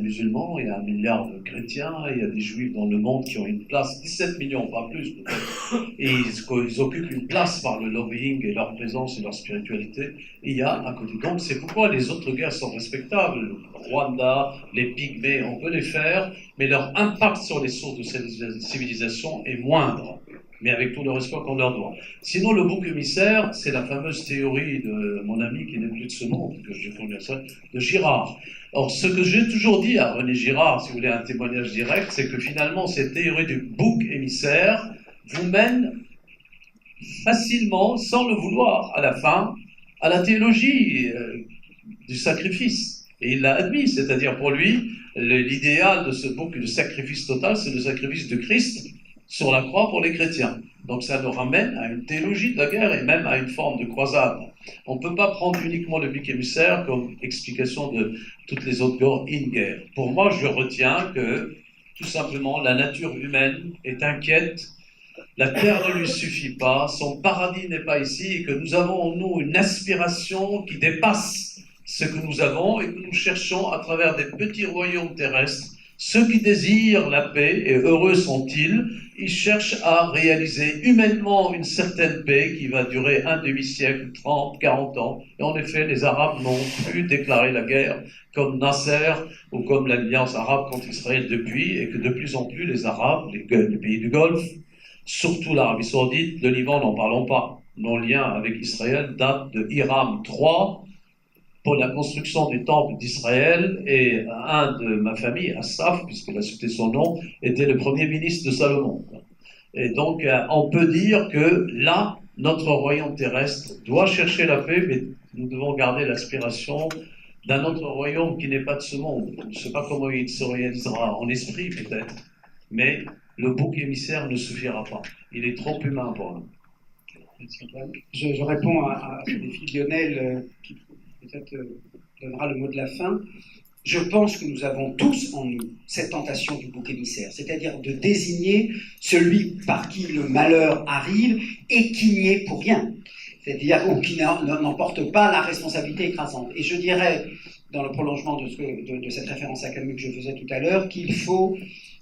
Speaker 9: musulmans, il y a 1 milliard de chrétiens, il y a des juifs dans le monde qui ont une place, 17 millions, pas plus peut-être, et ils occupent une place par le lobbying et leur présence et leur spiritualité. Et il y a à côté. Donc c'est pourquoi les autres guerres sont respectables. Le Rwanda, les Pygmées, on peut les faire, mais leur impact sur les sources de cette civilisation est moindre, mais avec tout le respect qu'on leur doit. Sinon, le bouc émissaire, c'est la fameuse théorie de mon ami qui n'est plus de ce monde, que je connais ça, de Girard. Or, ce que j'ai toujours dit à René Girard, si vous voulez un témoignage direct, c'est que finalement, cette théorie du bouc émissaire vous mène facilement, sans le vouloir, à la fin, à la théologie du sacrifice. Et il l'a admis, c'est-à-dire pour lui, l'idéal de ce bouc de sacrifice total, c'est le sacrifice de Christ sur la croix pour les chrétiens. Donc ça nous ramène à une théologie de la guerre et même à une forme de croisade. On ne peut pas prendre uniquement le bouc émissaire comme explication de toutes les autres guerres. Pour moi, je retiens que, tout simplement, la nature humaine est inquiète, la terre ne lui suffit pas, son paradis n'est pas ici, et que nous avons en nous une aspiration qui dépasse ce que nous avons et que nous cherchons à travers des petits royaumes terrestres. Ceux qui désirent la paix, et heureux sont-ils, ils cherchent à réaliser humainement une certaine paix qui va durer un demi-siècle, 30, 40 ans. Et en effet, les Arabes n'ont plus déclaré la guerre comme Nasser ou comme l'Alliance arabe contre Israël depuis, et que de plus en plus les Arabes, les pays du Golfe, surtout l'Arabie saoudite, le Liban, n'en parlons pas. Nos liens avec Israël datent de Hiram III, pour la construction du temple d'Israël, et un de ma famille, Assaf, puisqu'il a cité son nom, était le premier ministre de Salomon. Et donc, on peut dire que là, notre royaume terrestre doit chercher la paix, mais nous devons garder l'aspiration d'un autre royaume qui n'est pas de ce monde. Je ne sais pas comment il se réalisera, en esprit peut-être, mais le bouc émissaire ne suffira pas. Il est trop humain pour nous.
Speaker 1: Je réponds à ce défi Lionel, qui peut-être donnera le mot de la fin. je pense que nous avons tous en nous cette tentation du bouc émissaire, c'est-à-dire de désigner celui par qui le malheur arrive et qui n'y est pour rien, c'est-à-dire ou qui n'emporte pas la responsabilité écrasante. Et je dirais, dans le prolongement de cette référence à Camus que je faisais tout à l'heure, qu'il faut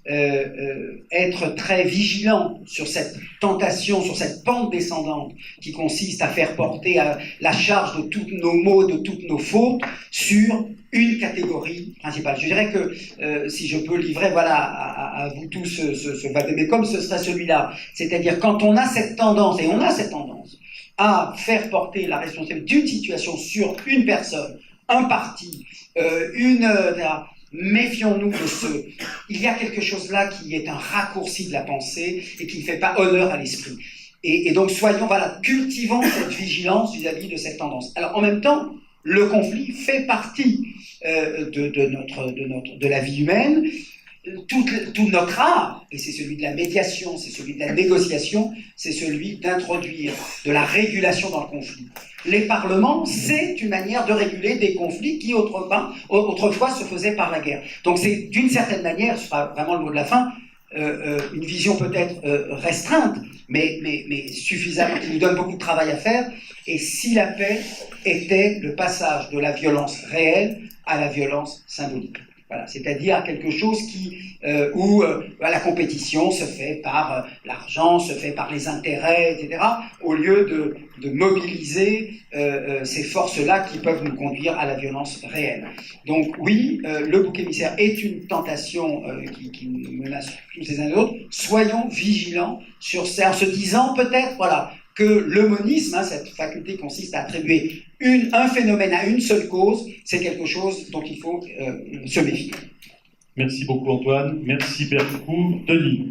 Speaker 1: être très vigilant sur cette tentation, sur cette pente descendante qui consiste à faire porter la charge de tous nos maux, de toutes nos fautes sur une catégorie principale. Je dirais que si je peux livrer à vous tous ce vademecum, ce serait celui-là. C'est-à-dire quand on a cette tendance, et on a cette tendance, à faire porter la responsabilité d'une situation sur une personne, un parti, méfions-nous de ce... Il y a quelque chose là qui est un raccourci de la pensée et qui ne fait pas honneur à l'esprit. Et donc cultivons cette vigilance vis-à-vis de cette tendance. Alors en même temps, le conflit fait partie de la vie humaine. Tout notre art, et c'est celui de la médiation, c'est celui de la négociation, c'est celui d'introduire de la régulation dans le conflit. Les parlements, c'est une manière de réguler des conflits qui autrefois se faisaient par la guerre. Donc c'est d'une certaine manière, ce sera vraiment le mot de la fin, une vision peut-être restreinte, mais suffisante, qui nous donne beaucoup de travail à faire. Et si la paix était le passage de la violence réelle à la violence symbolique. Voilà, c'est-à-dire quelque chose où la compétition se fait par l'argent, se fait par les intérêts, etc., au lieu de mobiliser ces forces-là qui peuvent nous conduire à la violence réelle. Donc oui, le bouc émissaire est une tentation qui nous menace tous les uns et les autres. Soyons vigilants sur ça, en se disant peut-être, que le monisme, cette faculté qui consiste à attribuer un phénomène à une seule cause, c'est quelque chose dont il faut se méfier.
Speaker 2: Merci beaucoup Antoine, merci beaucoup Denis.